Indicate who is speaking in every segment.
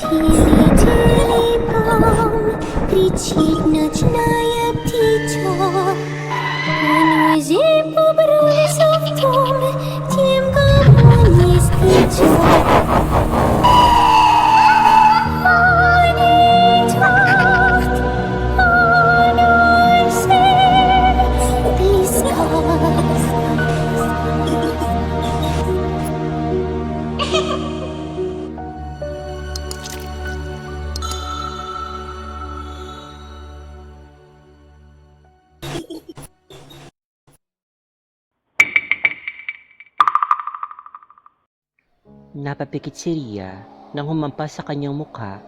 Speaker 1: धीरे-धीरे पाँव кричит ночная птица. Музей побрался в том, тем, кого не встречал.
Speaker 2: Napapikit si Ria nang humampas sa kanyang mukha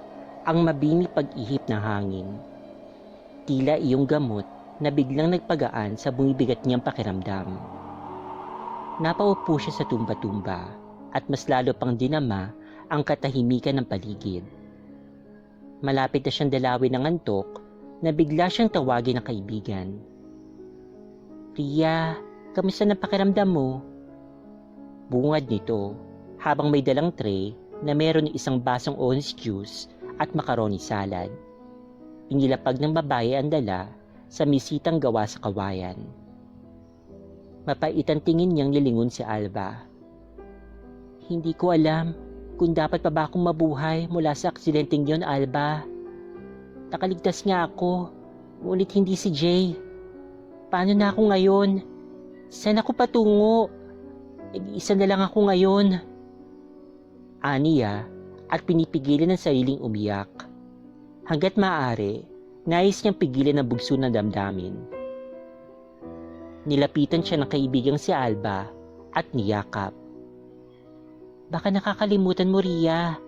Speaker 2: ang mabini pag-ihip ng hangin. Tila iyong gamot na biglang nagpagaan sa bumibigat niyang pakiramdam. Napaupo siya sa tumba-tumba at mas lalo pang dinama ang katahimikan ng paligid. Malapit na siyang dalawin ng antok na bigla siyang tawagin ng kaibigan. Ria, kamusta na pakiramdam mo? Bungad nito habang may dalang tray na meron ng isang basong orange juice at macaroni salad. Inilapag ng babae ang dala sa misitang gawa sa kawayan. Mapait ang tingin niyang lilingon si Alba. Hindi ko alam kung dapat pa ba akong mabuhay mula sa aksidenteng yon, Alba. Nakaligtas nga ako, ngunit hindi si Jay. Paano na ako ngayon? Saan ako patungo? Isa na lang ako ngayon. Aniya at pinipigilan ng sariling umiyak. Hanggat maaari, nais niyang pigilan ang bugso ng damdamin. Nilapitan siya ng kaibigang si Alba at niyakap. Baka nakakalimutan mo, Ria.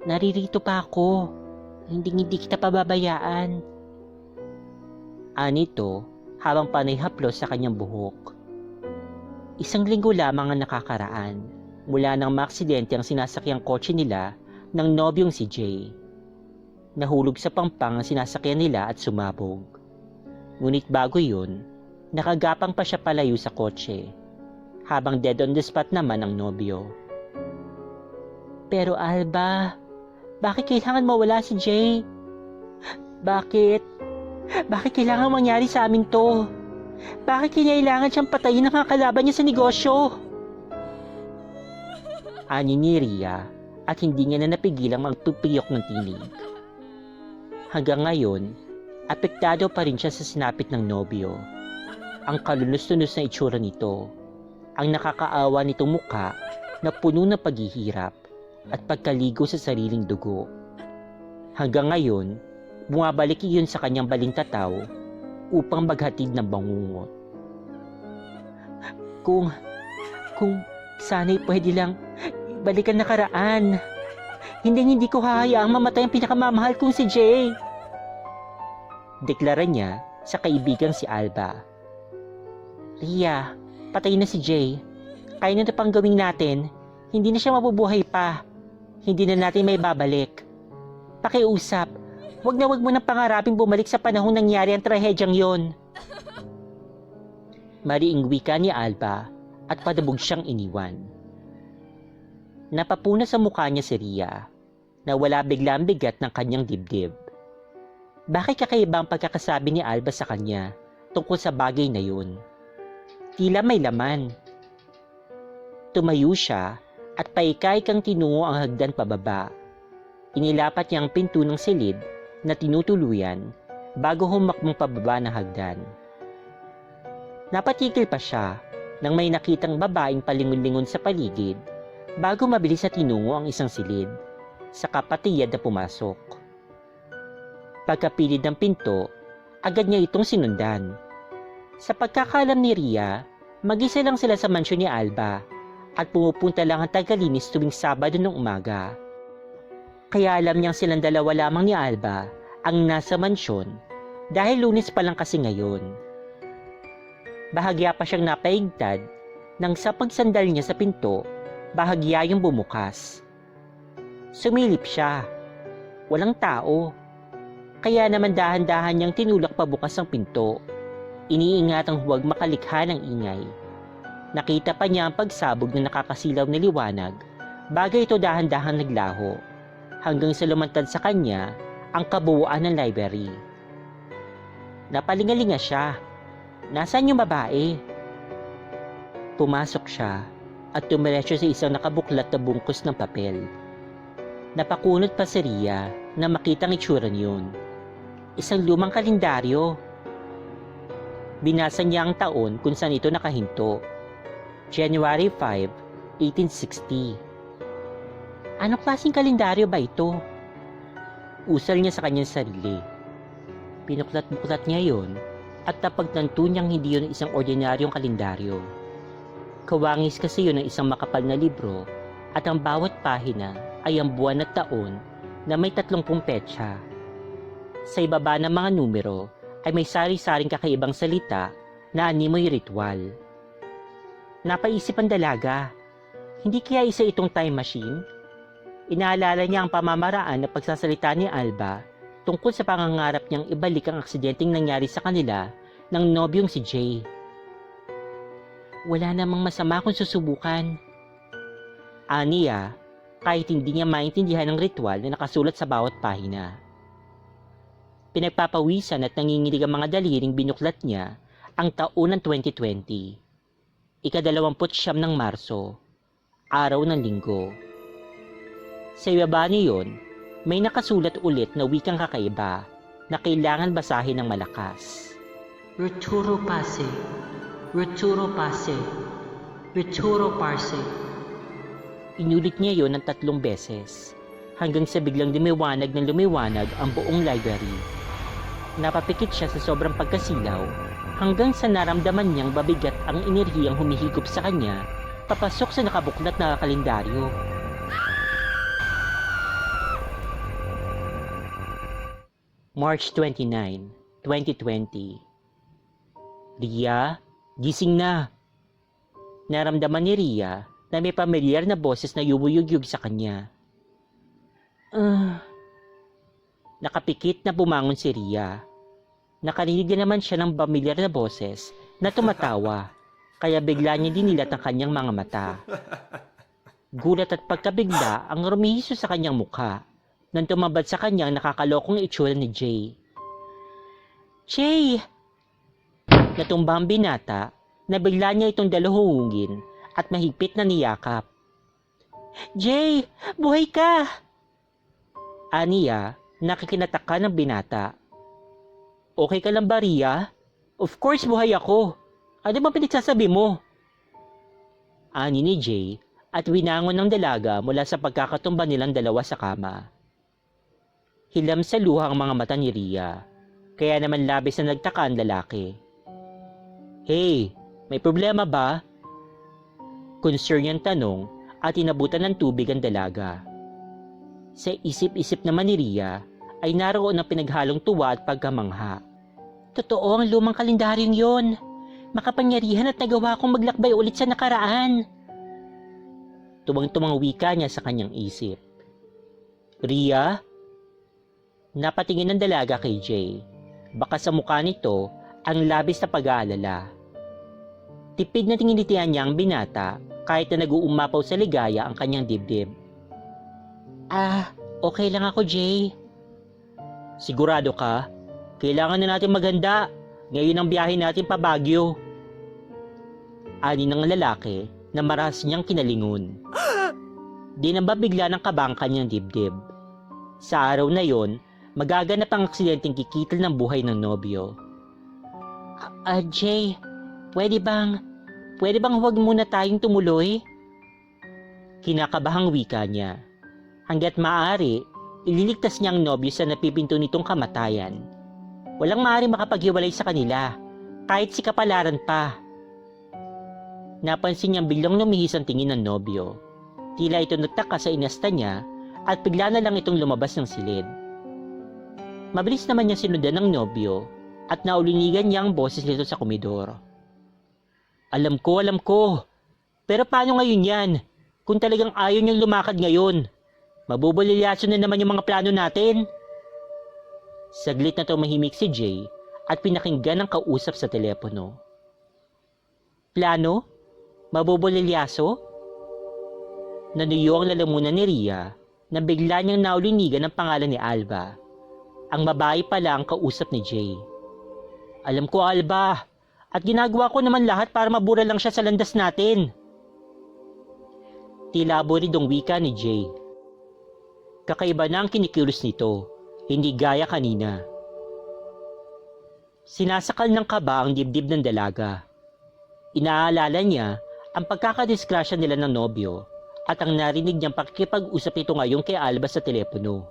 Speaker 2: Naririto pa ako. Hindi kita pababayaan. Anito habang panay haplos sa kanyang buhok. Isang linggo lamang ang nakakaraan mula nang maaksidente ang sinasakyang kotse nila ng nobyong si Jay. Nahulog sa pampang ang sinasakyan nila at sumabog. Ngunit bago yun, nakagapang pa siya palayo sa kotse, habang dead on the spot naman ang nobyo. Pero Alba, bakit kailangan mawala si Jay? Bakit? Bakit kailangan mangyari sa amin to? Bakit kailangan siyang patayin ng kakalaban niya sa negosyo? Ani ni Ria at hindi niya na napigilang magpupiyok ng tinig. Hanggang ngayon, apektado pa rin siya sa sinapit ng nobyo. Ang kalunos-lunos na itsura nito, ang nakakaawa nitong mukha na puno ng paghihirap at pagkaligo sa sariling dugo. Hanggang ngayon, bumabalik iyon sa kanyang balintataw upang maghatid ng bangungot. Kung sana'y pwede lang balikan nakaraan. Hindi ko hahayaang mamatay ang pinakamamahal kong si Jay. Deklara niya sa kaibigang si Alba. Ria, patay na si Jay. Kaya na pang gawin natin. Hindi na siya mabubuhay pa. Hindi na natin may babalik. Pakiusap, wag mo nang pangarapin bumalik sa panahong nangyari ang trahedyang yon. Mariing wika ni Alba at padabog siyang iniwan. Napapuna sa mukha niya si Ria na wala biglang bigat ng kanyang dibdib. Bakit kakaiba ang pagkakasabi ni Alba sa kanya tungkol sa bagay na yun? Tila may laman. Tumayo siya at paikay-kang tinungo ang hagdan pababa. Inilapat niya ang pinto ng silid na tinutuluyan bago humakbang pababa ng hagdan. Napatigil pa siya nang may nakitang babaeng palingon-lingon sa paligid bago mabilis na tinungo ang isang silid sa kapatiyad na pumasok. Pagkapilid ng pinto, agad niya itong sinundan. Sa pagkakalam ni Ria, mag-isa lang sila sa mansyon ni Alba at pumupunta lang ang tagalinis tuwing Sabado ng umaga. Kaya alam niyang silang dalawa lamang ni Alba ang nasa mansyon dahil Lunes pa lang kasi ngayon. Bahagya pa siyang napaigtad nang sa pagsandal niya sa pinto, bahagya yung bumukas. Sumilip siya. Walang tao. Kaya naman dahan-dahan niyang tinulak pabukas ang pinto. Iniingatang huwag makalikha ng ingay. Nakita pa niya ang pagsabog na nakakasilaw na liwanag, bagay ito dahan-dahan naglaho. hanggang sa lumantad sa kanya ang kabuuan ng library. Napalingalinga siya. Nasaan yung babae? Pumasok siya at tumiretso sa isang nakabuklat na bungkus ng papel. Napakunot pa si Ria na makitang itsura niyon. Isang lumang kalendaryo. Binasa niya ang taon kung saan ito nakahinto. January 5, 1860. Anong klaseng kalendaryo ba ito? Usal niya sa kanyang sarili. Pinuklat-buklat niya yon at napagtanto niyang hindi yun isang ordinaryong kalendaryo. Kawangis kasi yun ng isang makapal na libro at ang bawat pahina ay ang buwan at taon na may 30 petsa. Sa ibaba ng mga numero ay may sari-saring kakaibang salita na animoy ritual. Napaisip ang dalaga, hindi kaya isa itong time machine? Inaalala niya ang pamamaraan na pagsasalita ni Alba tungkol sa pangangarap niyang ibalik ang aksidenteng nangyari sa kanila ng nobyong si Jay. Wala namang masama kung susubukan. Aniya, kahit hindi niya maintindihan ang ritual na nakasulat sa bawat pahina. Pinagpapawisan at nanginginig ang mga daliring binuklat niya ang taon ng 2020. Ika-29 ng Marso, araw ng linggo. Sa ibaba niyon, may nakasulat ulit na wikang kakaiba na kailangan basahin ng malakas.
Speaker 3: Returo passe, returo passe, returo parse.
Speaker 2: Inulit niya yon ng 3 beses hanggang sa biglang lumiwanag ng lumiwanag ang buong library. Napapikit siya sa sobrang pagkasilaw hanggang sa naramdaman niyang babigat ang enerhiyang humihigop sa kanya papasok sa nakabuklat na kalendaryo. March 29, 2020. Ria, gising na. Naramdaman ni Ria na may pamilyar na boses na yumuyugyug sa kanya. Nakapikit na bumangon si Ria. Nakarinig na naman siya ng pamilyar na boses na tumatawa, kaya bigla niya dinilat ang kanyang mga mata. Gulat at pagkabigla ang rumihiso sa kanyang mukha nang tumabad sa kanyang nakakalokong itsura ni Jay. Jay! Natumba ang binata na bigla niya itong daluhungin at mahigpit na niyakap. Jay! Buhay ka! Aniya, nakikinataka ng binata. Okay ka lang ba, Ria? Of course buhay ako. Ano ba pinagsasabi mo? Ani ni Jay at winangon ng dalaga mula sa pagkakatumba nilang dalawa sa kama. Hilam sa luha ang mga mata ni Ria, kaya naman labis na nagtaka ang lalaki. Hey, may problema ba? Concern niyang tanong at inabutan ng tubig ang dalaga. Sa isip-isip naman ni Ria ay naroon ang pinaghalong tuwa at pagkamangha. Totoo ang lumang kalendaryong yon. Makapangyarihan at nagawa kong maglakbay ulit sa nakaraan. Tumang-tumang wika niya sa kanyang isip. Ria? Napatingin ng dalaga kay Jay. Baka sa mukha nito ang labis na pag-aalala. Tipid na tinginitian niya ang binata kahit na nag-uumapaw sa ligaya ang kanyang dibdib. Okay lang ako, Jay. Sigurado ka? Kailangan na natin maghanda. Ngayon ang biyahe natin pa Baguio. Ani ng lalaki na marahas niyang kinalingon. Di nang babigla ng kabangka niyang dibdib. Sa araw na yon, magaganap ang aksidenteng kikitil ng buhay ng nobyo. Jay, pwede bang huwag muna tayong tumuloy? Kinakabahang wika niya. Hanggat maaari, ililigtas niya ang nobyo sa napipinto nitong kamatayan. Walang maaari makapaghiwalay sa kanila, kahit si kapalaran pa. Napansin niyang biglang lumihis ang tingin ng nobyo. Tila ito nagtaka sa inasta niya at bigla na lang itong lumabas ng silid. Mabilis naman niya sinundan ng nobyo at naulinigan niya ang boses nito sa komedor. Alam ko. Pero paano ngayon yan? Kung talagang ayaw niyang lumakad ngayon, mabubulilyaso na naman yung mga plano natin. Saglit na tumahimik si Jay at pinakinggan ang kausap sa telepono. Plano? Mabubulilyaso? Nanuyo ang lalamunan ni Ria na bigla niyang naulinigan ang pangalan ni Alba. Ang babae pala ang kausap ni Jay. Alam ko, Alba, at ginagawa ko naman lahat para mabura lang siya sa landas natin. Tila aburidong wika ni Jay. Kakaiba na ang kinikilos nito, hindi gaya kanina. Sinasakal ng kaba ang dibdib ng dalaga. Inaalala niya ang pagkakadisgrasya nila ng nobyo at ang narinig niyang pakikipag-usap nito ngayon kay Alba sa telepono.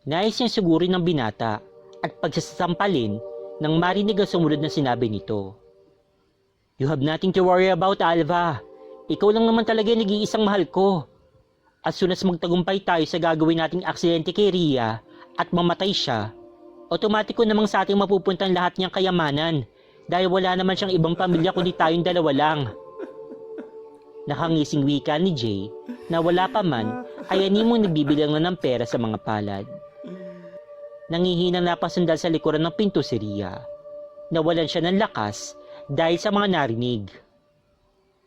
Speaker 2: Nais niyang sigurin ng binata at pagsasampalin nang marinig ang sumunod na sinabi nito. You have nothing to worry about, Alva. Ikaw lang naman talaga yung nag-iisang mahal ko. As soon as magtagumpay tayo sa gagawin nating aksidente kay Ria at mamatay siya, otomatiko namang sa ating mapupunta ang lahat niyang kayamanan dahil wala naman siyang ibang pamilya kundi tayong dalawa lang. Nakangising wika ni Jay na wala pa man ay animong nagbibilang na ng pera sa mga palad. Nangihinang napasundal sa likuran ng pinto si Ria. Nawalan siya ng lakas dahil sa mga narinig.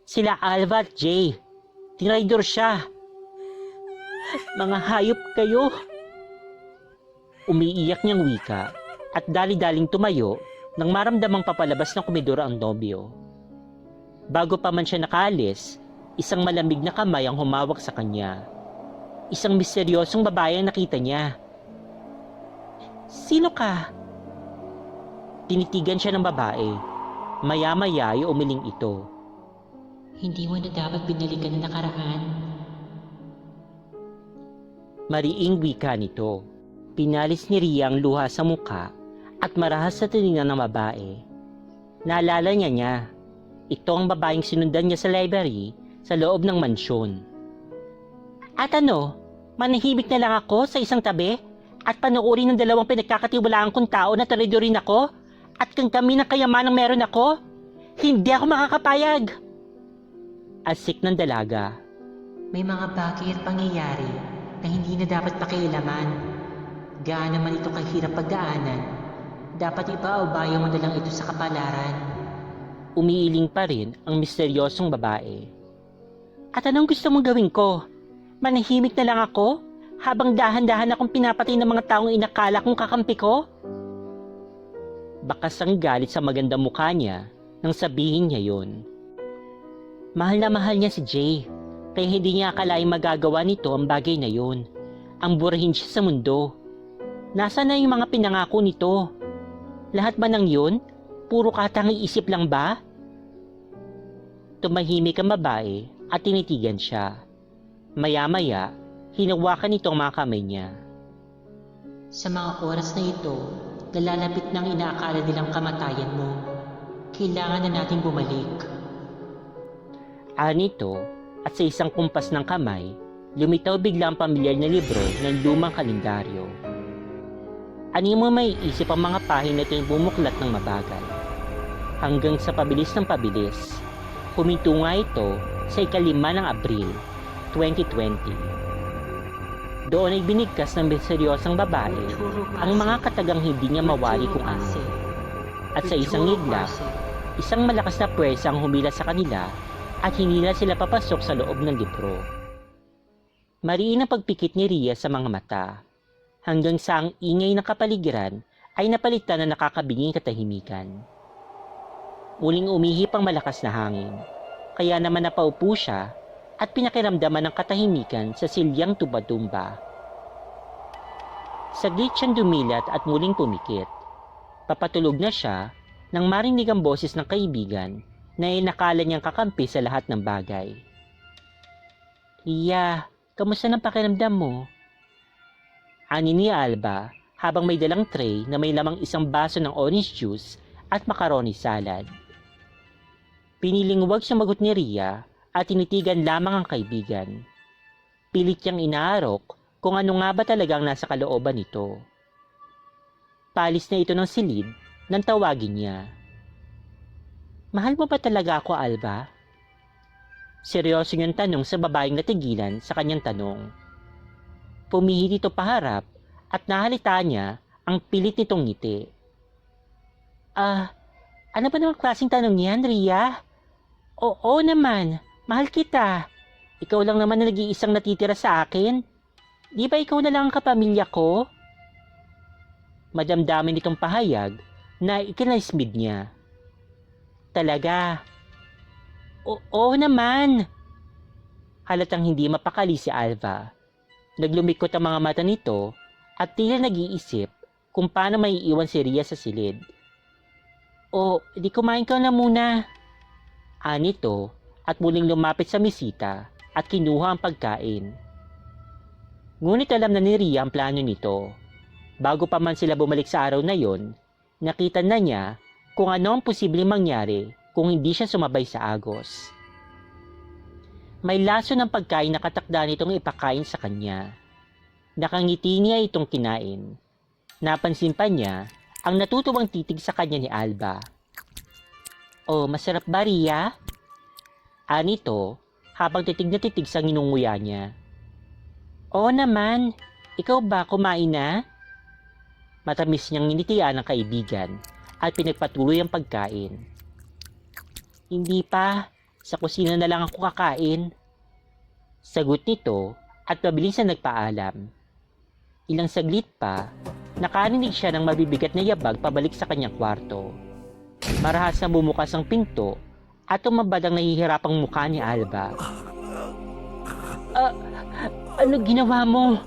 Speaker 2: Sila Alva at Jay. Tinaydor siya. Mga hayop kayo. Umiiyak niyang wika at dali-daling tumayo nang maramdamang papalabas ng komedor ang nobyo. Bago pa man siya nakaalis, isang malamig na kamay ang humawak sa kanya. Isang misteryosong babae ang nakita niya. Sino ka? Tinitigan siya ng babae. Maya-maya ay umiling ito.
Speaker 3: Hindi mo na dapat binalikan na nakaraan.
Speaker 2: Mariing wika nito. Pinalis ni Ria ang luha sa muka at marahas sa tinignan ng babae. Naalala niya. Ito ang babaeng sinundan niya sa library sa loob ng mansyon. At ano, manahimik na lang ako sa isang tabi at panuorin ng dalawang pinagkakatiwalaan kong tao na traidorin ako at kung kami ng kayamanang meron ako, hindi ako makakapayag. Asik ng dalaga.
Speaker 3: May mga bagay at pangyayari na hindi na dapat pakialaman. Gaano man ito kahirap pagdaanan, dapat ipaubayo mo na lang ito sa kapalaran.
Speaker 2: Umiiling pa rin ang misteryosong babae. At anong gusto mong gawin ko? Manahimik na lang ako habang dahan-dahan akong pinapatay ng mga taong inakala kong kakampi ko? Bakas ang galit sa magandang mukha niya nang sabihin niya yun. Mahal na mahal niya si Jay, kaya hindi niya akalaing magagawa nito ang bagay na yun. Ang burahin siya sa mundo. Nasaan na yung mga pinangako nito? Lahat ba ng yun? Puro katangi isip lang ba? Tumahimik ang babae at tinitigan siya. Maya-maya, hinawakan nito ang mga kamay niya.
Speaker 3: Sa mga oras na ito, nalalapit ng inaakala nilang kamatayan mo. Kailangan na nating bumalik.
Speaker 2: Anito, at sa isang kumpas ng kamay, lumitaw bigla ang pamilyar na libro ng lumang kalendaryo. Ani mo may isip ang mga pahina na ito'y bumuklat ng mabagal. Hanggang sa pabilis ng pabilis, huminto nga ito sa 5 ng Abril, 2020. Doon ay binigkas ng misteryosang babae ang mga katagang hindi niya mawari kung ano. At sa isang iglap, isang malakas na pwersa ang humila sa kanila at hindi na sila papasok sa loob ng libro. Mariin ang pagpikit ni Ria sa mga mata, hanggang sa ang ingay ng kapaligiran ay napalitan na nakakabinging katahimikan. Muling umihip ang malakas na hangin, kaya naman napaupo siya at pinakiramdaman ng katahimikan sa silyang tuba-tumba. Saglit siyang dumilat at muling pumikit. Papatulog na siya nang marinig ang boses ng kaibigan na inakala niyang kakampi sa lahat ng bagay. Ria, kamusta ng pakiramdam mo? Ani ni Alba habang may dalang tray na may lamang isang baso ng orange juice at macaroni salad. Piniling huwag sumagot ni Ria at tinitigan lamang ang kaibigan. Pilit niyang inaarok kung ano nga ba talagang nasa kalooban nito. Palis na ito ng silid nang tawagin niya. Mahal mo ba talaga ako, Alba? Seryoso yung tanong sa babaeng natigilan sa kanyang tanong. Pumihit ito paharap at nahalita niya ang pilit nitong ngiti. Ano ba namang klaseng tanong yan, Ria? Oo naman, mahal kita. Ikaw lang naman na nag-iisang natitira sa akin. Di ba ikaw na lang ang kapamilya ko? Madamdamin itong pahayag na ikinaismid niya. Talaga? Oo naman. Halatang hindi mapakali si Alva. Naglumikot ang mga mata nito at tila nag-iisip kung paano may iiwan si Ria sa silid. Di kumain ka na muna. Anito at muling lumapit sa mesita at kinuha ang pagkain. Ngunit alam na ni Ria ang plano nito. Bago pa man sila bumalik sa araw na yon, nakita na niya kung ano ang posibleng mangyari kung hindi siya sumabay sa Agos. May laso ng pagkain na katakda nitong ipakain sa kanya. Nakangiti niya itong kinain. Napansin pa niya ang natutuwang titig sa kanya ni Alba. Masarap ba, Ria? Anito habang titig na titig sa nginunguya niya. Oo naman, ikaw ba kumain na? Matamis niyang nginitian ng kaibigan at pinagpatuloy ang pagkain. Hindi pa, sa kusina na lang ako kakain. Sagot nito at mabilis na nagpaalam. Ilang saglit pa, nakarinig siya ng mabibigat na yabag pabalik sa kanyang kwarto. Marahas na bumukas ang pinto at tumambad ang nahihirapang mukha ni Alba. Ano ginawa mo?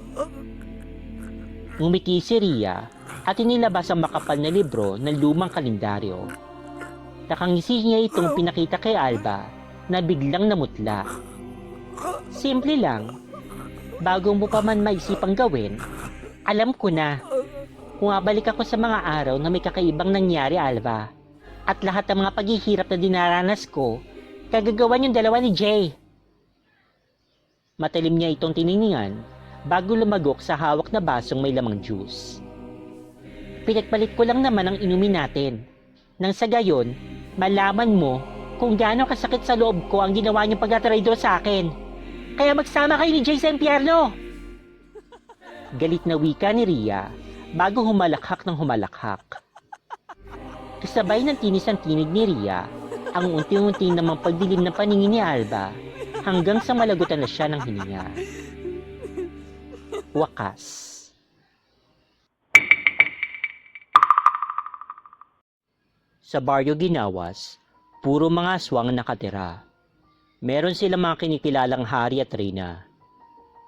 Speaker 2: Ngumiti si Ria at inilabas ang makapal na libro ng lumang kalendaryo. Nakangisi niya itong pinakita kay Alba na biglang namutla. Simple lang. Bago mo pa man maisipang gawin, alam ko na. Kung abalik ako sa mga araw na may kakaibang nangyari, Alba, at lahat ng mga paghihirap na dinaranas ko, kagagawan yung dalawa ni Jay. Matalim niya itong tiningnan bago lumagok sa hawak na basong may lamang juice. Pinagpalit ko lang naman ang inumin natin. Nang sa gayon, malaman mo kung gaano kasakit sa loob ko ang ginawa niyong pagtatraidor sa akin. Kaya magsama kayo ni Jay sa impyerno! Galit na wika ni Ria bago humalakhak ng humalakhak. Kasabay ng tinis ang tinig ni Ria ang unti-unti namang pagdilim ng paningin ni Alba hanggang sa malagutan na siya ng hininga. Wakas. Sa baryo Ginawas, puro mga aswang nakatira. Meron silang mga kinikilalang hari at reyna.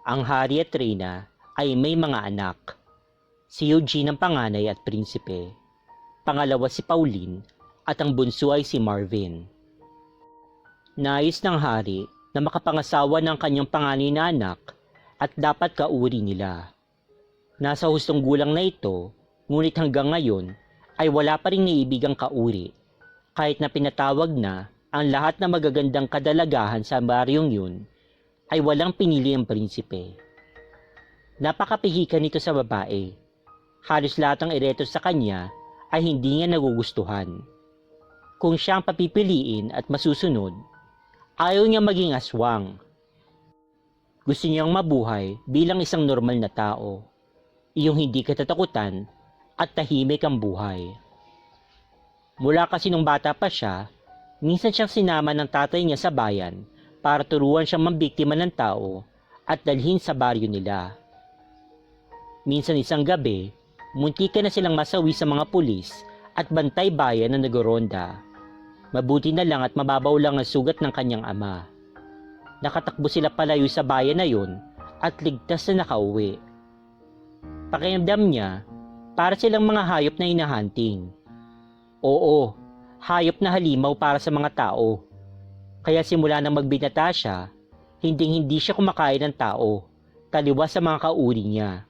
Speaker 2: Ang hari at reyna ay may mga anak. Si Eugene ang panganay at prinsipe. Pangalawa si Pauline at ang bunso ay si Marvin. Nais ng hari na makapangasawa ng kanyang panganay na anak at dapat kauri nila. Nasa hustong gulang na ito, ngunit hanggang ngayon ay wala pa ring naibigang kauri, kahit na pinatawag na ang lahat na magagandang kadalagahan sa baryong yun, ay walang pinili ang prinsipe. Napakapihikan nito sa babae. Halos lahat ng ireto sa kanya ay hindi niya nagugustuhan. Kung siya ang papipiliin at masusunod, ayaw niya maging aswang. Gusto niyang mabuhay bilang isang normal na tao, iyong hindi katatakutan at tahimik ang buhay. Mula kasi nung bata pa siya, minsan siyang sinama ng tatay niya sa bayan para turuan siyang mambiktima ng tao at dalhin sa baryo nila. Minsan isang gabi, muntikan na silang masawi sa mga pulis at bantay bayan na nagoronda. Mabuti na lang at mababaw lang ang sugat ng kanyang ama. Nakatakbo sila palayo sa bayan na yun at ligtas na nakauwi. Pakiramdam niya, para silang mga hayop na hinahunting. Oo, hayop na halimaw para sa mga tao. Kaya simula nang magbinata siya, hindi siya kumakain ng tao, taliwas sa mga kauri niya.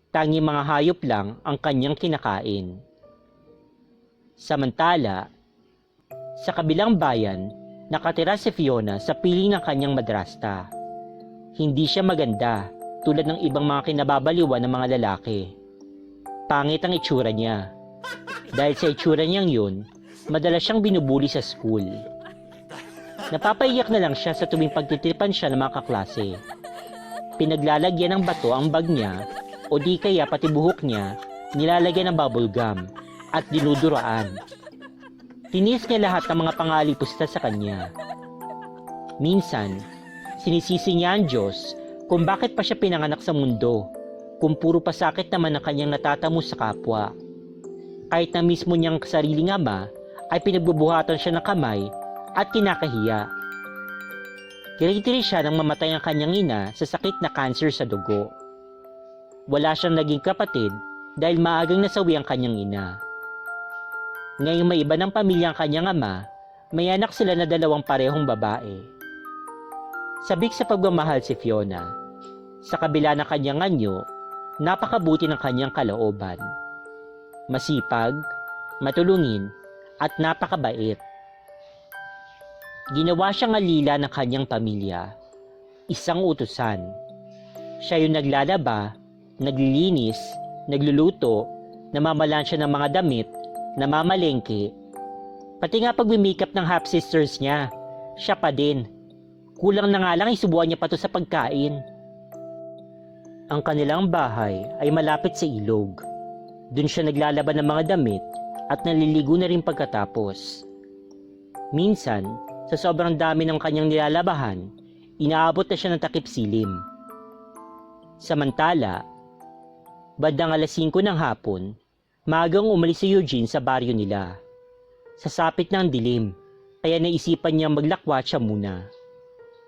Speaker 2: Tanging mga hayop lang ang kanyang kinakain. Samantala, sa kabilang bayan, nakatira si Fiona sa piling ng kanyang madrasta. Hindi siya maganda, tulad ng ibang mga kinababaliwan ng mga lalaki. Pangit ang itsura niya. Dahil sa itsura niyang yun, madalas siyang binubuli sa school. Napapaiyak na lang siya sa tuwing pagtitiripan siya ng mga kaklase. Pinaglalagyan ng bato ang bag niya o di kaya pati buhok niya nilalagyan ng bubble gum at dinuduraan. Tinis niya lahat ng mga pangalipusta sa kanya. Minsan, sinisisi niya ang Diyos kung bakit pa siya pinanganak sa mundo, kung puro pasakit naman ang kanyang natatamo sa kapwa. Kahit na mismo niyang sariling ama ay pinagbubuhatan siya ng kamay at kinakahiya. Kiritiri siya nang mamatay ang kanyang ina sa sakit na cancer sa dugo. Wala siyang naging kapatid dahil maagang nasawi ang kanyang ina. Ngayong may iba ng pamilya ang kanyang ama, may anak sila na 2 parehong babae. Sabik sa pagmamahal si Fiona. Sa kabila ng kanyang anyo, napakabuti ng kanyang kalooban. Masipag, matulungin, at napakabait. Ginawa siyang alila ng kanyang pamilya. Isang utusan. Siya yung naglalaba, naglilinis, nagluluto, namamalansya ng mga damit, namamalengke. Pati nga pag-makeup ng half-sisters niya, siya pa din. Kulang na nga lang isubuan niya pa to sa pagkain. Ang kanilang bahay ay malapit sa ilog. Doon siya naglalaban ng mga damit at naliligo na rin pagkatapos. Minsan, sa sobrang dami ng kanyang nilalabahan, inaabot na siya ng takip silim. Samantala, bandang 5:00 ng hapon, maagang umalis si Eugene sa baryo nila. Sasapit ng dilim, kaya naisipan niyang maglakwat siya muna.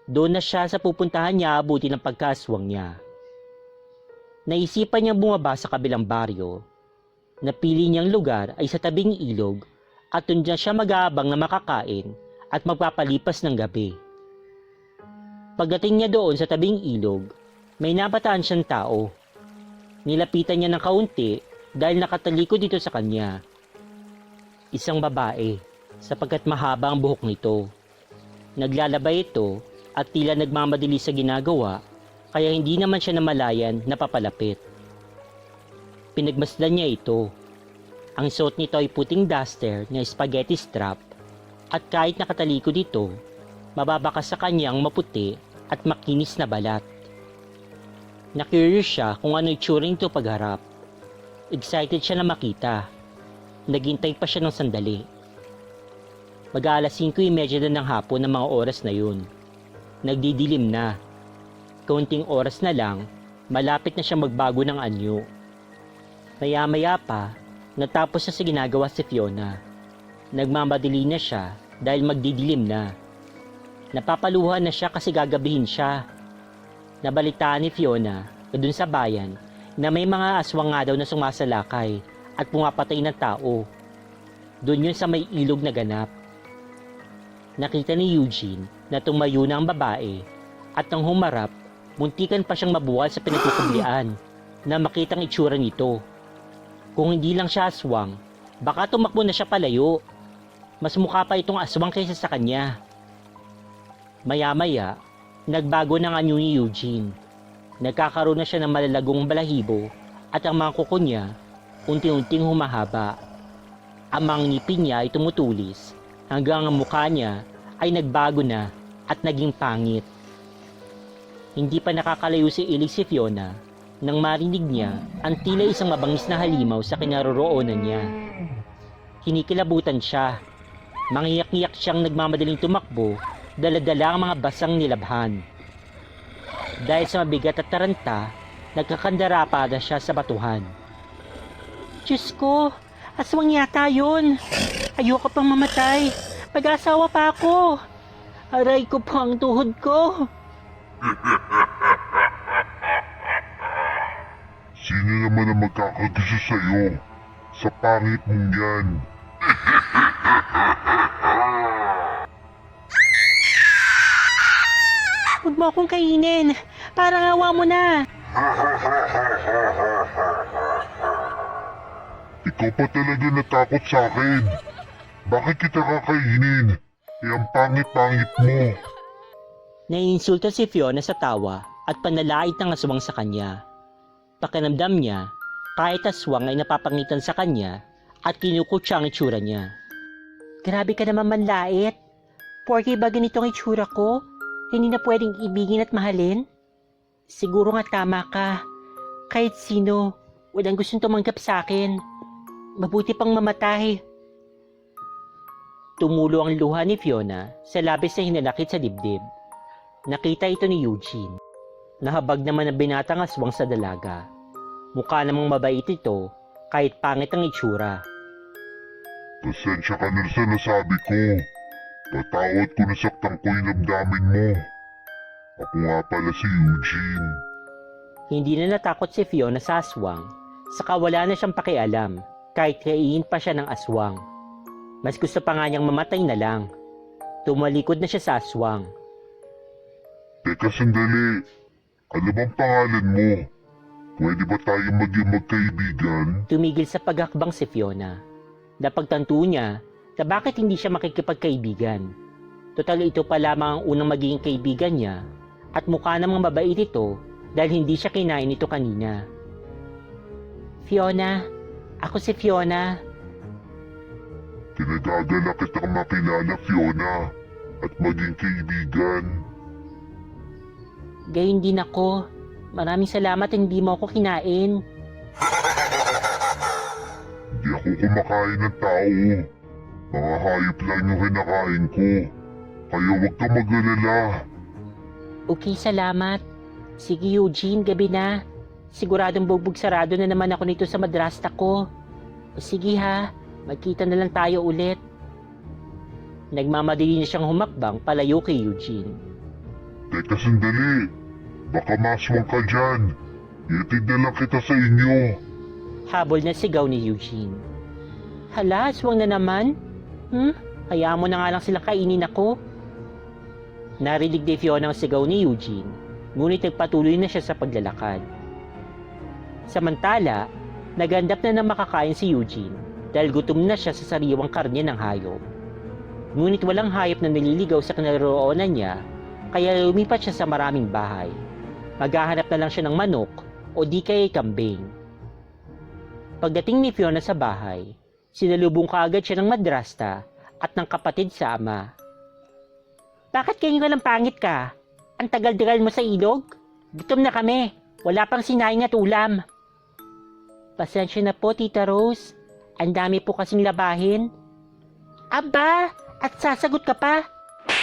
Speaker 2: Doon na siya sa pupuntahan niya abuti ng pagkaswang niya. Naisipan niyang bumaba sa kabilang baryo. Napili niyang lugar ay sa tabing ilog at doon na siya mag-aabang na makakain at magpapalipas ng gabi. Pagdating niya doon sa tabing ilog, may nabataan siyang tao. Nilapitan niya ng kaunti dahil nakatalikod dito sa kanya. Isang babae, sapagkat mahaba ang buhok nito. Naglalabay ito at tila nagmamadali sa ginagawa, kaya hindi naman siya namalayan na papalapit. Pinagmasdan niya ito. Ang suot nito ay puting duster na spaghetti strap at kahit nakatalikod ito, mababakas sa kanyang maputi at makinis na balat. Na-curious siya kung ano itsura nito pagharap. Excited siya na makita. Naghintay pa siya ng sandali. Mag-aalas 5:30 na ng hapon ng mga oras na yun. Nagdidilim na. Kaunting oras na lang, malapit na siya magbago ng anyo. Maya-maya pa, natapos na sa ginagawa si Fiona. Nagmamadali na siya dahil magdidilim na. Napapaluhan na siya kasi gagabihin siya. Nabalitaan ni Fiona na dun sa bayan na may mga aswang nga daw na sumasalakay at pumapatay ng tao. Doon yun sa may ilog na ganap. Nakita ni Eugene na tumayo na ang babae at nang humarap, muntikan pa siyang mabuwal sa pinagkukublian na makitang itsura nito. Kung hindi lang siya aswang, baka tumakbo na siya palayo. Mas mukha pa itong aswang kaysa sa kanya. Maya-maya, nagbago ng anyo ni Eugene. Nagkakaroon na siya ng malalagong balahibo at ang mga kuko niya unti-unting humahaba. Ang mga ngipin niya ay tumutulis hanggang ang mukha niya ay nagbago na at naging pangit. Hindi pa nakakalayo si Fiona nang marinig niya ang tila isang mabangis na halimaw sa kinaroroonan niya. Kinikilabutan siya. Mangiyak-iyak siyang nagmamadaling tumakbo, dala-dala ang mga basang nilabhan. Dahil sa mabigat at taranta, nagkakandara pa na siya sa batuhan. Diyos ko, aswang yata yun. Ayoko pang mamatay. Mag-asawa pa ako. Aray ko po ang tuhod ko.
Speaker 4: Sino naman ang magkakagusto sa'yo? Sa pangit mong yan.
Speaker 2: Huwag mo akong kainin. Parang awa mo na.
Speaker 4: Ikaw pa talaga natakot sa akin. Bakit kita kakainin? Ang pangit-pangit mo.
Speaker 2: Naiinsulta si Fiona sa tawa at panalait ng aswang sa kanya. Pakiramdam niya, kahit aswang ay napapangitan sa kanya at kinukutsa ang itsura niya. Grabe ka naman manlait. Porky ba ganito ang itsura ko? Hindi na pwedeng ibigin at mahalin? Siguro nga tama ka. Kahit sino, walang gustong tumanggap sa akin. Mabuti pang mamatay. Tumulo ang luha ni Fiona sa labis na hinanakit sa dibdib. Nakita ito ni Eugene. Nahabag naman ang binatang aswang sa dalaga. Mukha namang mabait ito kahit pangit ang itsura.
Speaker 4: Pasensya ka na sa nasabi ko. Patawad ko na saktan ko yung damdamin mo. Ako nga pala si Eugene.
Speaker 2: Hindi na natakot si Fiona sa aswang, saka wala na siyang pakialam kahit kainin pa siya ng aswang. Mas gusto pa nga niyang mamatay na lang. Tumalikod na siya sa aswang.
Speaker 4: Teka sandali. Ano bang pangalan mo? Pwede ba tayong maging magkaibigan?
Speaker 2: Tumigil sa paghakbang si Fiona. Napagtanto niya na bakit hindi siya makikipagkaibigan. Total ito pa lamang ang unang magiging kaibigan niya at mukha namang mabait ito dahil hindi siya kinain ito kanina. Fiona, ako si Fiona.
Speaker 4: Kinagagala kitang makilala, Fiona, at maging kaibigan.
Speaker 2: Gayon din ako. Maraming salamat hindi mo ako kinain.
Speaker 4: Hindi ako kumakain ng tao. Mga hayop lang yung kinakain ko. Kaya huwag kang mag-alala.
Speaker 2: Okay, salamat. Sige Eugene, gabi na. Siguradong bugbog sarado na naman ako nito sa madrasta ko. O sige ha, magkita na lang tayo ulit. Nagmamadali na siyang humakbang palayo kay Eugene.
Speaker 4: Teka sandali. Baka maswang ka dyan. Iatid na lang kita sa inyo.
Speaker 2: Habol na sigaw ni Eugene. Hala, aswang na naman? Hayaan mo na nga lang silang kainin ako. Narinig ni Fiona ang sigaw ni Eugene, ngunit nagpatuloy na siya sa paglalakad. Samantala, nagandap na ng makakain si Eugene dahil gutom na siya sa sariwang karne ng hayop. Ngunit walang hayop na nililigaw sa kinaroroonan niya, kaya lumipat siya sa maraming bahay. Maghahanap na lang siya ng manok o di kaya kambing. Pagdating ni Fiona sa bahay, sinalubong kaagad siya ng madrasta at ng kapatid sa ama. Bakit ganyan ka lang pangit ka? Ang tagal-tagal mo sa ilog? Gutom na kami. Wala pang sinaing at ulam. Pasensya na po, Tita Rose. Ang dami po kasing labahin. Aba! At sasagot ka pa?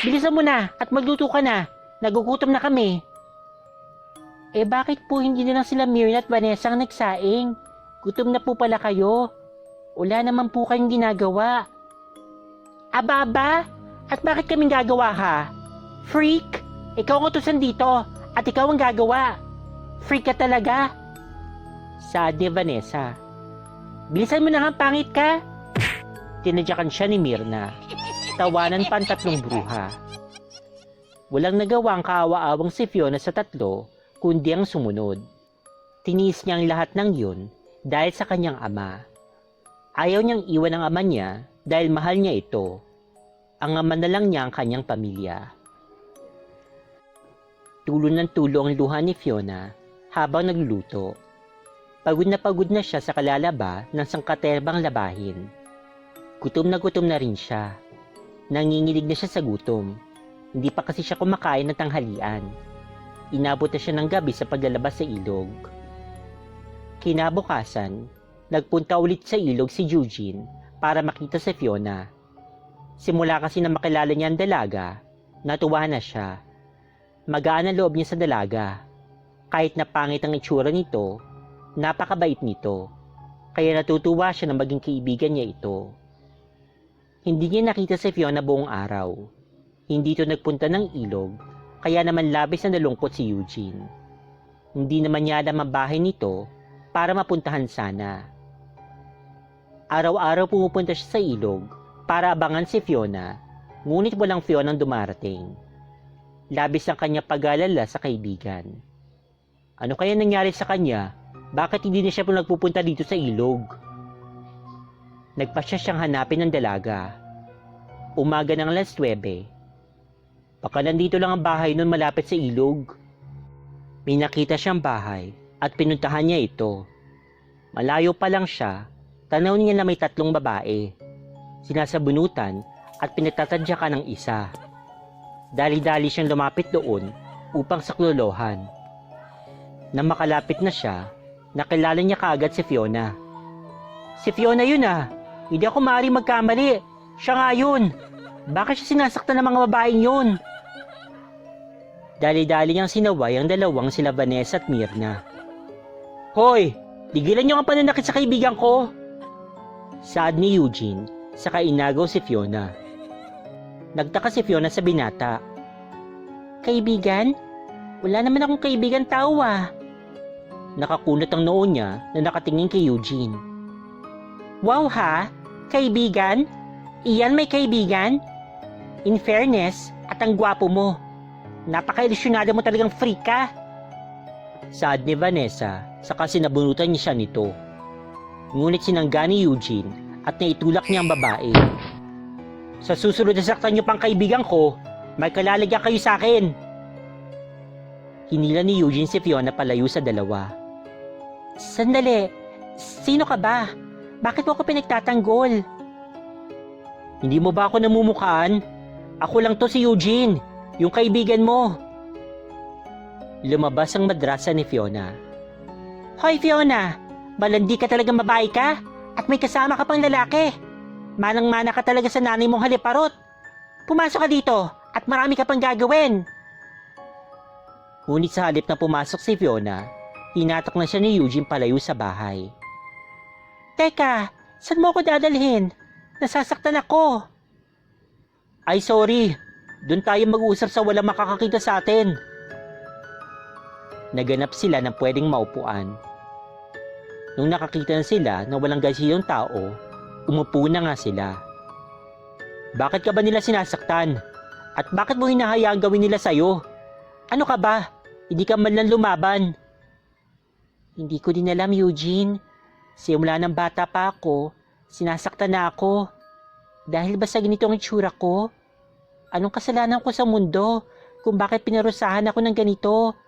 Speaker 2: Bilisan mo na at magluto ka na. Nagugutom na kami. Bakit po hindi na lang sila Myrna at Vanessa ang nagsaing? Gutom na po pala kayo. Wala naman po kayong ginagawa. Aba? At bakit kaming gagawa ha? Freak! Ikaw ang utusan dito at ikaw ang gagawa. Freak ka talaga. Saad ni Vanessa. Bilisan mo na nga, pangit ka. Tinadyakan siya ni Myrna. Tawanan pa ang tatlong bruha. Walang nagawa ang kaawa-awang si Fiona sa tatlo, kundi ang sumunod. Tiniis niya ang lahat ng yun dahil sa kanyang ama. Ayaw niyang iwan ang ama niya dahil mahal niya ito. Ang ama na lang niya ang kanyang pamilya. Tulo ng tulo ang luha ni Fiona habang nagluluto. Pagod na siya sa kalalaba ng sangkaterbang labahin. Gutom na rin siya. Nanginginig na siya sa gutom. Hindi pa kasi siya kumakain ng tanghalian. Inabot na siya ng gabi sa paglalabas sa ilog. Kinabukasan, nagpunta ulit sa ilog si Eugene para makita si Fiona. Simula kasi na makilala niya ang dalaga, natuwa na siya. Magaan ang loob niya sa dalaga. Kahit na pangit ang itsura nito, napakabait nito. Kaya natutuwa siya na maging kaibigan niya ito. Hindi niya nakita si Fiona buong araw. Hindi ito nagpunta ng ilog, kaya naman labis na nalungkot si Eugene. Hindi naman niya alam ang bahay nito para mapuntahan sana. Araw-araw pumupunta siya sa ilog para abangan si Fiona, ngunit walang Fiona ang dumarating. Labis ang kanya pag-alala sa kaibigan. Ano kaya nangyari sa kanya? Bakit hindi na siya nagpupunta dito sa ilog? Nagpasya siyang hanapin ng dalaga. Umaga ng 9:00. Baka nandito lang ang bahay nun malapit sa ilog. May nakita siyang bahay at pinuntahan niya ito. Malayo pa lang siya, tanaw niya na may 3 babae. Sinasabunutan at pinagtatadyakan ng isa. Dali-dali siyang lumapit doon upang saklolohan. Nang makalapit na siya, nakilala niya kaagad si Fiona. Si Fiona yun ah! Hindi ako maaaring magkamali! Siya nga yun! Bakit siya sinasaktan ng mga babaeng yun? Dali-dali niyang sinaway ang dalawang sila Vanessa at Myrna. Hoy! Tigilan niyo ang pananakit sa kaibigan ko! Saad ni Eugene, saka inagaw si Fiona. Nagtaka si Fiona sa binata. Kaibigan? Wala naman akong kaibigan tao ah. Nakakunot ang noo niya na nakatingin kay Eugene. Wow ha? Kaibigan? Iyan may kaibigan? In fairness, at ang gwapo mo. Napaka-ilusyonado mo talagang freak ka. Saad ni Vanessa, saka sinabunutan niya siya nito. Ngunit sinangga ni Eugene at naitulak niya ang babae. Sa susunod na saktan niyo pang kaibigan ko, may kalalagyan kayo sa akin. Hinila ni Eugene si Fiona palayo sa dalawa. Sandali, sino ka ba? Bakit mo ako pinagtatanggol? Hindi mo ba ako namumukhaan? Ako lang to si Eugene, yung kaibigan mo. Lumabas ang madrasa ni Fiona. Hoy Fiona, malandi ka talagang babae ka at may kasama ka pang lalaki. Manang-mana ka talaga sa nanay mong haliparot. Pumasok ka dito at marami ka pang gagawin. Ngunit sa halip na pumasok si Fiona, hinatak na siya ni Eugene palayo sa bahay. Teka, saan mo ako dadalhin? Nasasaktan ako. Ay sorry, doon tayo mag-uusap sa walang makakakita sa atin. Naganap sila ng pwedeng maupuan. Nung nakakita na sila na walang gasilong tao, umupo na nga sila. Bakit ka ba nila sinasaktan? At bakit mo hinahayaang gawin nila sa'yo? Ano ka ba? Hindi ka man lang lumaban. Hindi ko din alam, Eugene. Simula ng bata pa ako, sinasaktan na ako. Dahil ba sa ganitong itsura ko? Anong kasalanan ko sa mundo kung bakit pinarusahan ako ng ganito?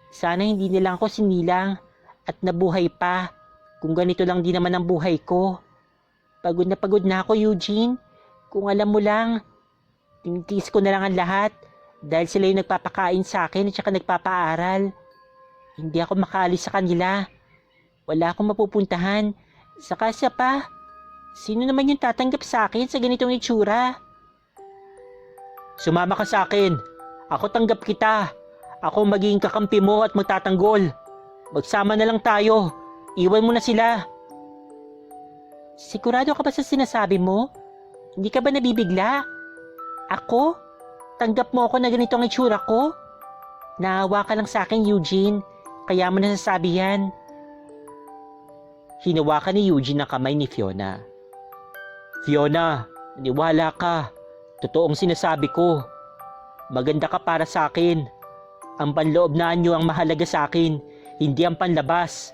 Speaker 2: Sana hindi nilang ako sinilang at nabuhay pa kung ganito lang din naman ang buhay ko. Pagod na ako, Eugene. Kung alam mo lang, tinitiis ko na lang ang lahat dahil sila yung nagpapakain sa akin at saka nagpapaaral. Hindi ako makaalis sa kanila. Wala akong mapupuntahan. Saka siya pa, sino naman yung tatanggap sa akin sa ganitong itsura? Sumama ka sa akin. Ako tanggap kita. Ako magiging kakampi mo at magtatanggol. Magsama na lang tayo. Iwan mo na sila. Sigurado ka ba sa sinasabi mo? Hindi ka ba nabibigla? Ako? Tanggap mo ako na ganito ang itsura ko? Naawa ka lang sa akin, Eugene. Kaya mo nasasabi yan. Hinawakan ni Eugene ang kamay ni Fiona. Fiona, niwala ka. Totoong sinasabi ko. Maganda ka para sa akin. Ang panloob na anyo ang mahalaga sa akin, hindi ang panlabas.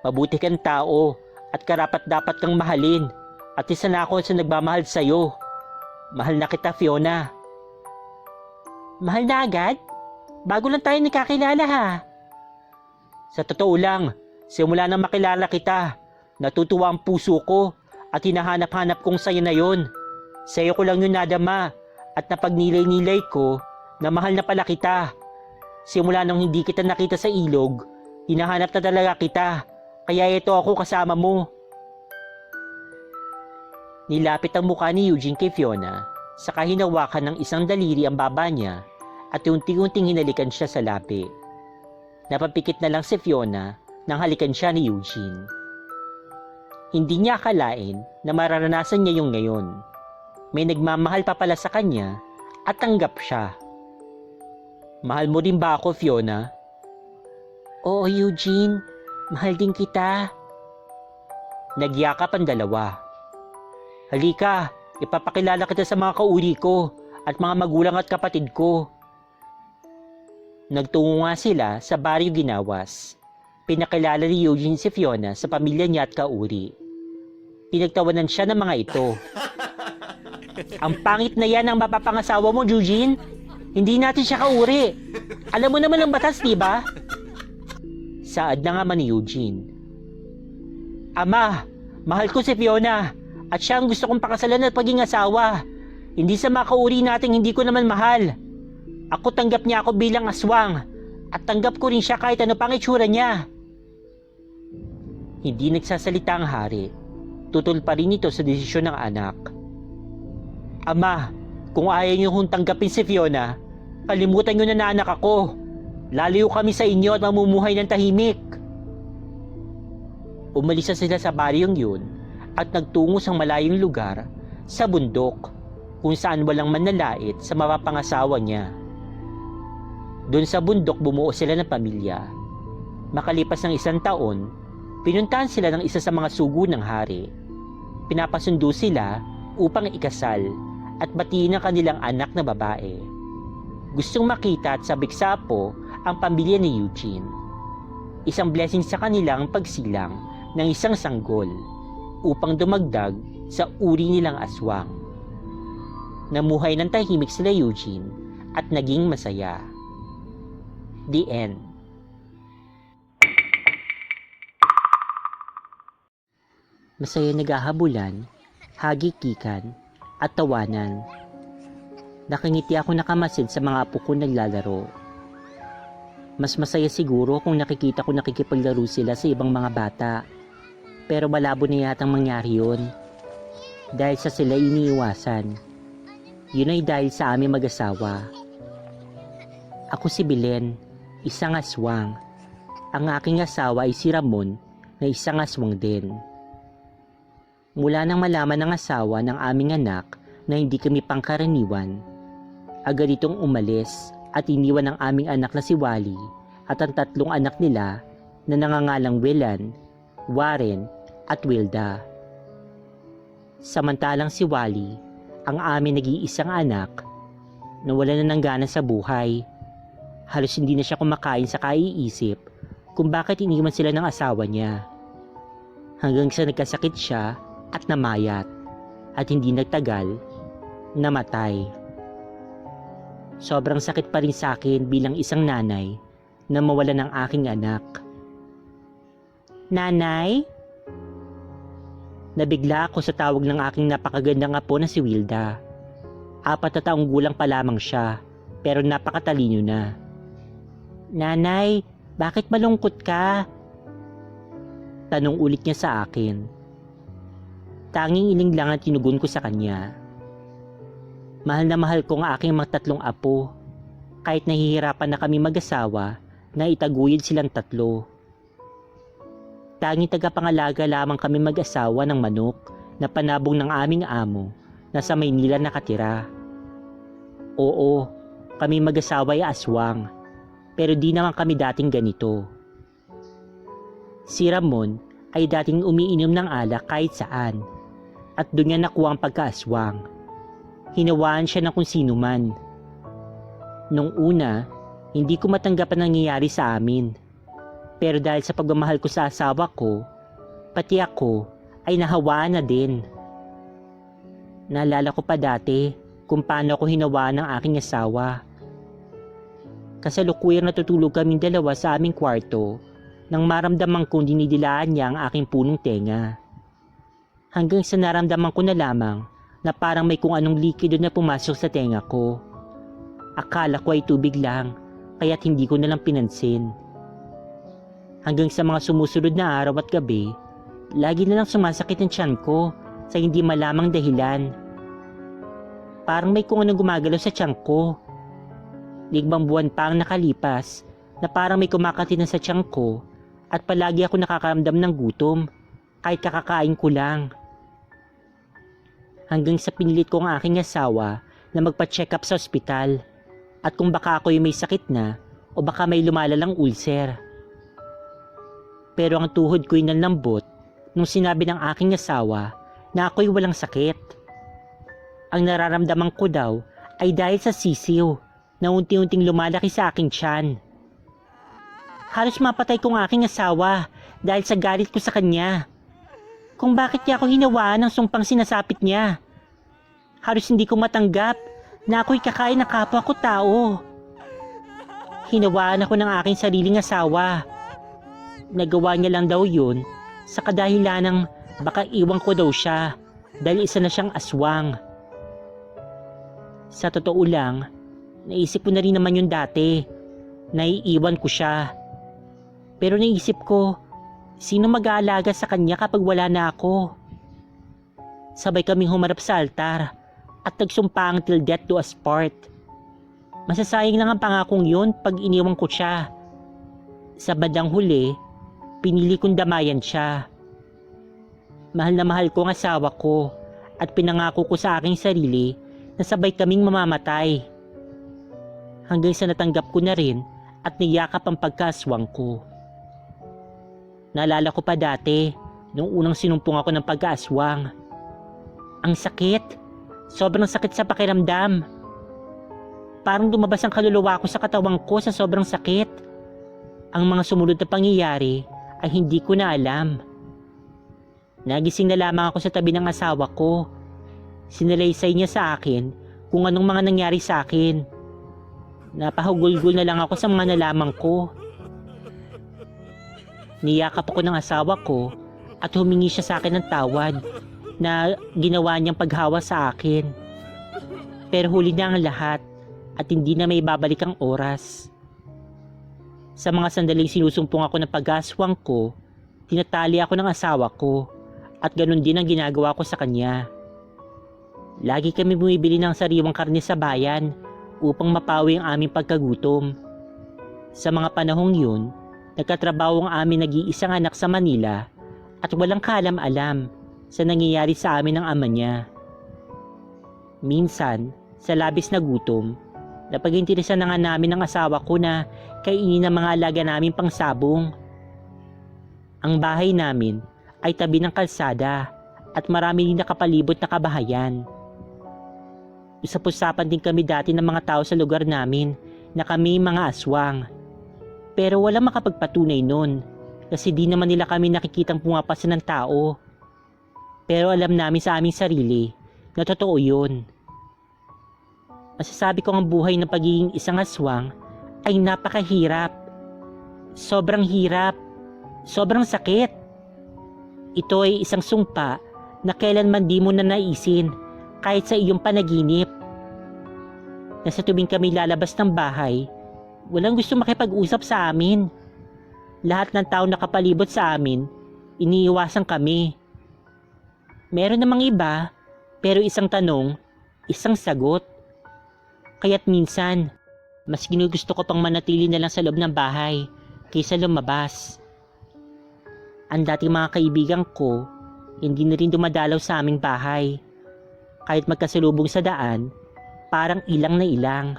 Speaker 2: Mabuti kang tao at karapat-dapat kang mahalin. At isa na ako sa nagmamahal sa'yo. Mahal na kita, Fiona. Mahal na agad? Bago lang tayo nagkakilala ha. Sa totoo lang, simula nang makilala kita, natutuwa ang puso ko at hinahanap-hanap kong sayo na yon. Sa'yo ko lang yun nadama at napagnilay-nilay ko na mahal na pala kita. Simula nang hindi kita nakita sa ilog, hinahanap na talaga kita, kaya ito ako kasama mo. Nilapit ang mukha ni Eugene kay Fiona, saka hinawakan ng isang daliri ang baba niya at unti-unting hinalikan siya sa labi. Napapikit na lang si Fiona nang halikan siya ni Eugene. Hindi niya akalain na mararanasan niya yung ngayon. May nagmamahal pa pala sa kanya at tanggap siya. Mahal mo din ba ako, Fiona? Oo, Eugene. Mahal din kita. Nagyakap ang dalawa. Halika, ipapakilala kita sa mga kauri ko at mga magulang at kapatid ko. Nagtungo nga sila sa Baryo Ginawas. Pinakilala ni Eugene si Fiona sa pamilya niya at kauri. Pinagtawanan siya ng mga ito. Ang pangit na yan ang mapapangasawa mo, Eugene. Hindi natin siya kauri. Alam mo naman ang batas, di ba? Saad na nga man ni Eugene. Ama, mahal ko si Fiona at siya ang gusto kong pakasalan at paging asawa. Hindi sa mga kauri nating hindi ko naman mahal. Ako tanggap niya ako bilang aswang at tanggap ko rin siya kahit ano pang itsura niya. Hindi nagsasalita ang hari. Tutol pa rin ito sa desisyon ng anak. Ama, kung ayaw niyo kong tanggapin si Fiona, Kalimutan nyo na anak ako. Lalayo kami sa inyo at mamumuhay ng tahimik. Umalis na sila sa baryong yun at nagtungo sa malayong lugar sa bundok kung saan walang manlalait sa mapapangasawa niya. Doon sa bundok bumuo sila ng pamilya. Makalipas ng 1 taon, pinuntahan sila ng isa sa mga sugo ng hari. Pinapasundo sila upang ikasal at batiin ang kanilang anak na babae. Gustong makita at sabik-sapo ang pamilya ni Eugene. Isang blessing sa kanilang pagsilang ng isang sanggol upang dumagdag sa uri nilang aswang. Namuhay ng tahimik sila Eugene at naging masaya. The end. Masaya naghahabulan, hagikikan, at tawanan. Nakangiti ako nakamasid sa mga apo ko naglalaro. Mas masaya siguro kung nakikita ko nakikipaglaro sila sa ibang mga bata. Pero malabo na yatang mangyari yun. Dahil sa sila iniiwasan. Yun ay dahil sa aming mag-asawa. Ako si Belen, isang aswang. Ang aking asawa ay si Ramon na isang aswang din. Mula nang malaman ng asawa ng aming anak na hindi kami pangkaraniwan, agad itong umalis at iniwan ang aming anak na si Wally at ang 3 anak nila na nangangalang Willan, Warren at Wilda. Samantalang si Wally, ang aming nag-iisang anak, nawala na ng gana sa buhay. Halos hindi na siya kumakain sa kaiisip kung bakit iniwan sila ng asawa niya. Hanggang sa nagkasakit siya at namayat at hindi nagtagal, namatay. Sobrang sakit pa rin sa akin bilang isang nanay na mawala ng aking anak. Nanay? Nabigla ako sa tawag ng aking napakagandang apo na si Wilda. 4 na taong gulang pa lamang siya, pero napakatalino na. Nanay, bakit malungkot ka? Tanong ulit niya sa akin. Tanging iling lang ang tinugon ko sa kanya. Mahal na mahal ko ang aking mga 3 apo, kahit nahihirapan na kami mag-asawa na itaguyod silang 3. Tanging tagapangalaga lamang kami mag-asawa ng manok na panabong ng aming amo na sa Maynila nakatira. Oo, kami mag-asawa ay aswang, pero di naman kami dating ganito. Si Ramon ay dating umiinom ng alak kahit saan, at doon niya nakuha ang pagkaaswang. Hinawaan siya ng kung sino man. Nung una, hindi ko matanggap ang nangyayari sa amin. Pero dahil sa pagmamahal ko sa asawa ko, pati ako ay nahawaan na din. Naalala ko pa dati kung paano ako hinawaan ng aking asawa. Kasalukuyang natutulog kaming dalawa sa aming kwarto nang maramdaman kong dinidilaan niya ang aking punong tenga. Hanggang sa naramdaman ko na lamang na parang may kung anong likido na pumasok sa tenga ko. Akala ko ay tubig lang, kaya't hindi ko na lang pinansin. Hanggang sa mga sumusunod na araw at gabi, lagi na lang sumasakit ang tiyan ko sa hindi malamang dahilan. Parang may kung anong gumagalaw sa tiyan ko. 5 buwan pa ang nakalipas na parang may kumakatin na sa tiyan ko at palagi ako nakakaramdam ng gutom kahit kakakain ko lang. Hanggang sa pinilit ko ang aking asawa na magpa-check up sa ospital at kung baka ako'y may sakit na o baka may lumalalang ulcer. Pero ang tuhod ko'y nalambot nung sinabi ng aking asawa na ako'y walang sakit. Ang nararamdaman ko daw ay dahil sa sisiw na unti-unting lumalaki sa aking tiyan. Halos mapatay ko ang aking asawa dahil sa galit ko sa kanya. Kung bakit niya ako hinawaan ng sumpang sinasapit niya. Halos hindi ko matanggap na ako'y kakain ng kapwa ko tao. Hinawaan ako ng aking sariling asawa. Nagawa niya lang daw yun sa kadahilan ng baka iwan ko daw siya dahil isa na siyang aswang. Sa totoo lang, naisip ko na rin naman yun dati. Naiiwan ko siya. Pero naisip ko, sino mag-aalaga sa kanya kapag wala na ako? Sabay kaming humarap sa altar at nagsumpa ang till death do us part. Masasayang lang ang pangakong yun pag iniwang ko siya. Sa bandang huli, pinili kong damayan siya. Mahal na mahal ko ang asawa ko at pinangako ko sa aking sarili na sabay kaming mamamatay. Hanggang sa natanggap ko na rin at niyakap ang pagkaswang ko. Naalala ko pa dati, nung unang sinumpong ako ng pagkaaswang. Ang sakit. Sobrang sakit sa pakiramdam. Parang lumabas ang kaluluwa ko sa katawang ko sa sobrang sakit. Ang mga sumunod na pangyayari ay hindi ko na alam. Nagising na lamang ako sa tabi ng asawa ko. Sinalaysay niya sa akin kung anong mga nangyari sa akin. Napahugulgul na lang ako sa mga nalaman ko. Niyakap ako ng asawa ko at humingi siya sa akin ng tawad na ginawa niyang paghawa sa akin. Pero huli na ang lahat at hindi na may babalik ang oras. Sa mga sandaling sinusumpong ako ng pag-aswang ko, tinatali ako ng asawa ko at ganun din ang ginagawa ko sa kanya. Lagi kami bumibili ng sariwang karne sa bayan upang mapawi ang aming pagkagutom. Sa mga panahong yun, nagkatrabaho ang aming nag-iisang anak sa Manila at walang kaalam-alam sa nangyayari sa amin ng ama niya. Minsan, sa labis na gutom, napag-intirisan na nga namin ng asawa ko na kainin ng mga alaga namin pang sabong. Ang bahay namin ay tabi ng kalsada at marami din nakapalibot na kabahayan. Usap-usapan din kami dati ng mga tao sa lugar namin na kami mga aswang. Pero walang makapagpatunay nun kasi di naman nila kami nakikitang pumapasa ng tao. Pero alam namin sa aming sarili na totoo yun. Masasabi ko ang buhay ng pagiging isang aswang ay napakahirap. Sobrang hirap. Sobrang sakit. Ito ay isang sumpa na kailanman di mo na naisin kahit sa iyong panaginip. Nasa tubing kami lalabas ng bahay, walang gusto makipag-usap sa amin. Lahat ng tao nakapalibot sa amin, iniiwasan kami. Meron namang iba, pero isang tanong, isang sagot. Kaya't minsan, mas ginugusto ko pang manatili na lang sa loob ng bahay kaysa lumabas. Ang dating mga kaibigan ko, hindi na rin dumadalaw sa aming bahay. Kahit magkasalubong sa daan, parang ilang na ilang.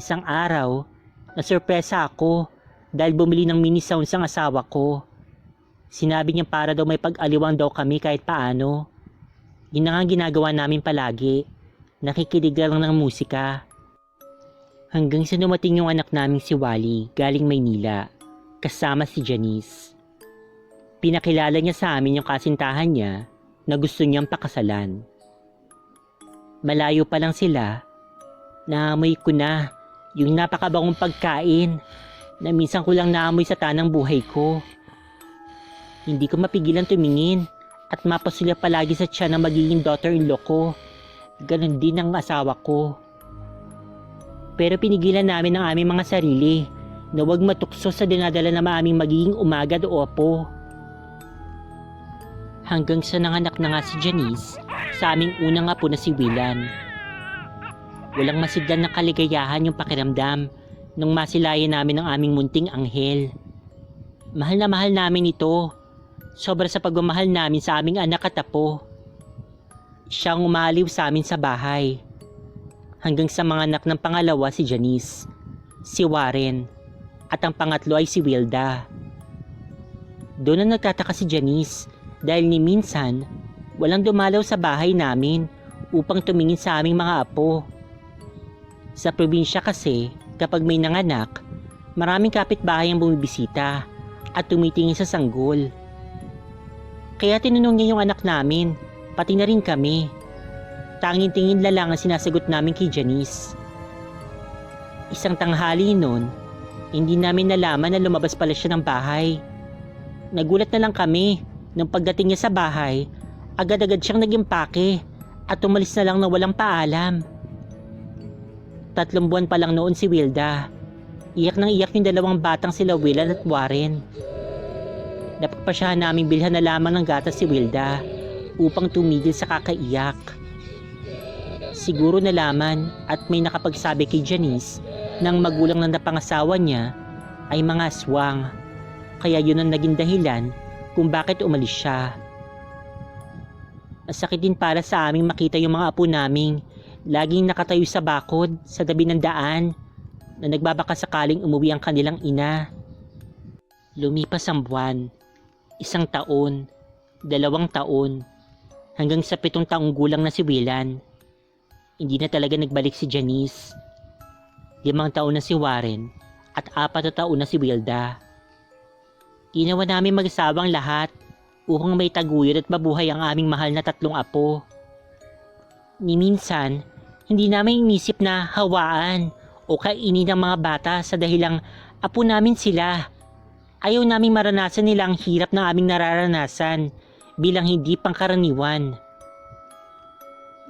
Speaker 2: Isang araw, nasurpresa ako dahil bumili ng mini sounds ang asawa ko. Sinabi niya para daw may pag-aliwang daw kami kahit paano. Yun na nga ginagawa namin palagi. Nakikinig lang ng musika. Hanggang sa dumating yung anak naming si Wally galing Maynila, kasama si Janice. Pinakilala niya sa amin yung kasintahan niya na gusto niyang pakasalan. Malayo pa lang sila, naamoy ko na yung napakabangong pagkain na minsan ko lang naamoy sa tanang buhay ko. Hindi ko mapigilan tumingin at mapasulya palagi sa tiyan ng magiging daughter-in-law ko. Ganon din ang asawa ko. Pero pinigilan namin ang aming mga sarili na huwag matukso sa dinadala na aming magiging umagad o apo. Hanggang sa nanganak na nga si Janice sa aming unang apo na si Willan. Walang masiglan na kaligayahan yung pakiramdam nung masilayan namin ang aming munting anghel. Mahal na mahal namin ito. Sobra sa pagmamahal namin sa aming anak at apo. Siyang umaliw sa amin sa bahay. Hanggang sa mga anak ng pangalawa si Janice, si Warren, at ang pangatlo ay si Wilda. Doon na nagtataka si Janice dahil ni minsan walang dumalaw sa bahay namin upang tumingin sa aming mga apo. Sa probinsya kasi kapag may nanganak, maraming kapitbahay ang bumibisita at tumitingin sa sanggol. Kaya tinanong niya yung anak namin, pati na rin kami. Tanging tingin lang ang sinasagot namin kay Janice. Isang tanghali noon, hindi namin nalaman na lumabas pala siya ng bahay. Nagulat na lang kami nung pagdating niya sa bahay, agad-agad siyang nag-impake at umalis na lang na walang paalam. 3 buwan pa lang noon si Wilda. Iyak nang iyak yung dalawang batang sila Willan at Warren. Napagpasyahan naming bilhan na lamang ng gatas si Wilda upang tumigil sa kakaiyak. Siguro nalaman at may nakapagsabi kay Janice ng magulang na napangasawa niya ay mga aswang. Kaya yun ang naging dahilan kung bakit umalis siya. Masakit din para sa aming makita yung mga apo naming laging nakatayo sa bakod sa tabi ng daan na nagbabaka sakaling umuwi ang kanilang ina. Lumipas ang buwan, 1 taon, 2 taon, hanggang sa 7 taong gulang na si Willan. Hindi na talaga nagbalik si Janice. 5 taon na si Warren at 4 na taon na si Wilda. Ginawa namin mag-asawang lahat upang may taguyod at mabuhay ang aming mahal na 3 apo. Ni minsan, hindi namin inisip na hawaan o kainin ng mga bata sa dahilang apo namin sila. Ayaw naming maranasan nila ang hirap na aming nararanasan bilang hindi pangkaraniwan.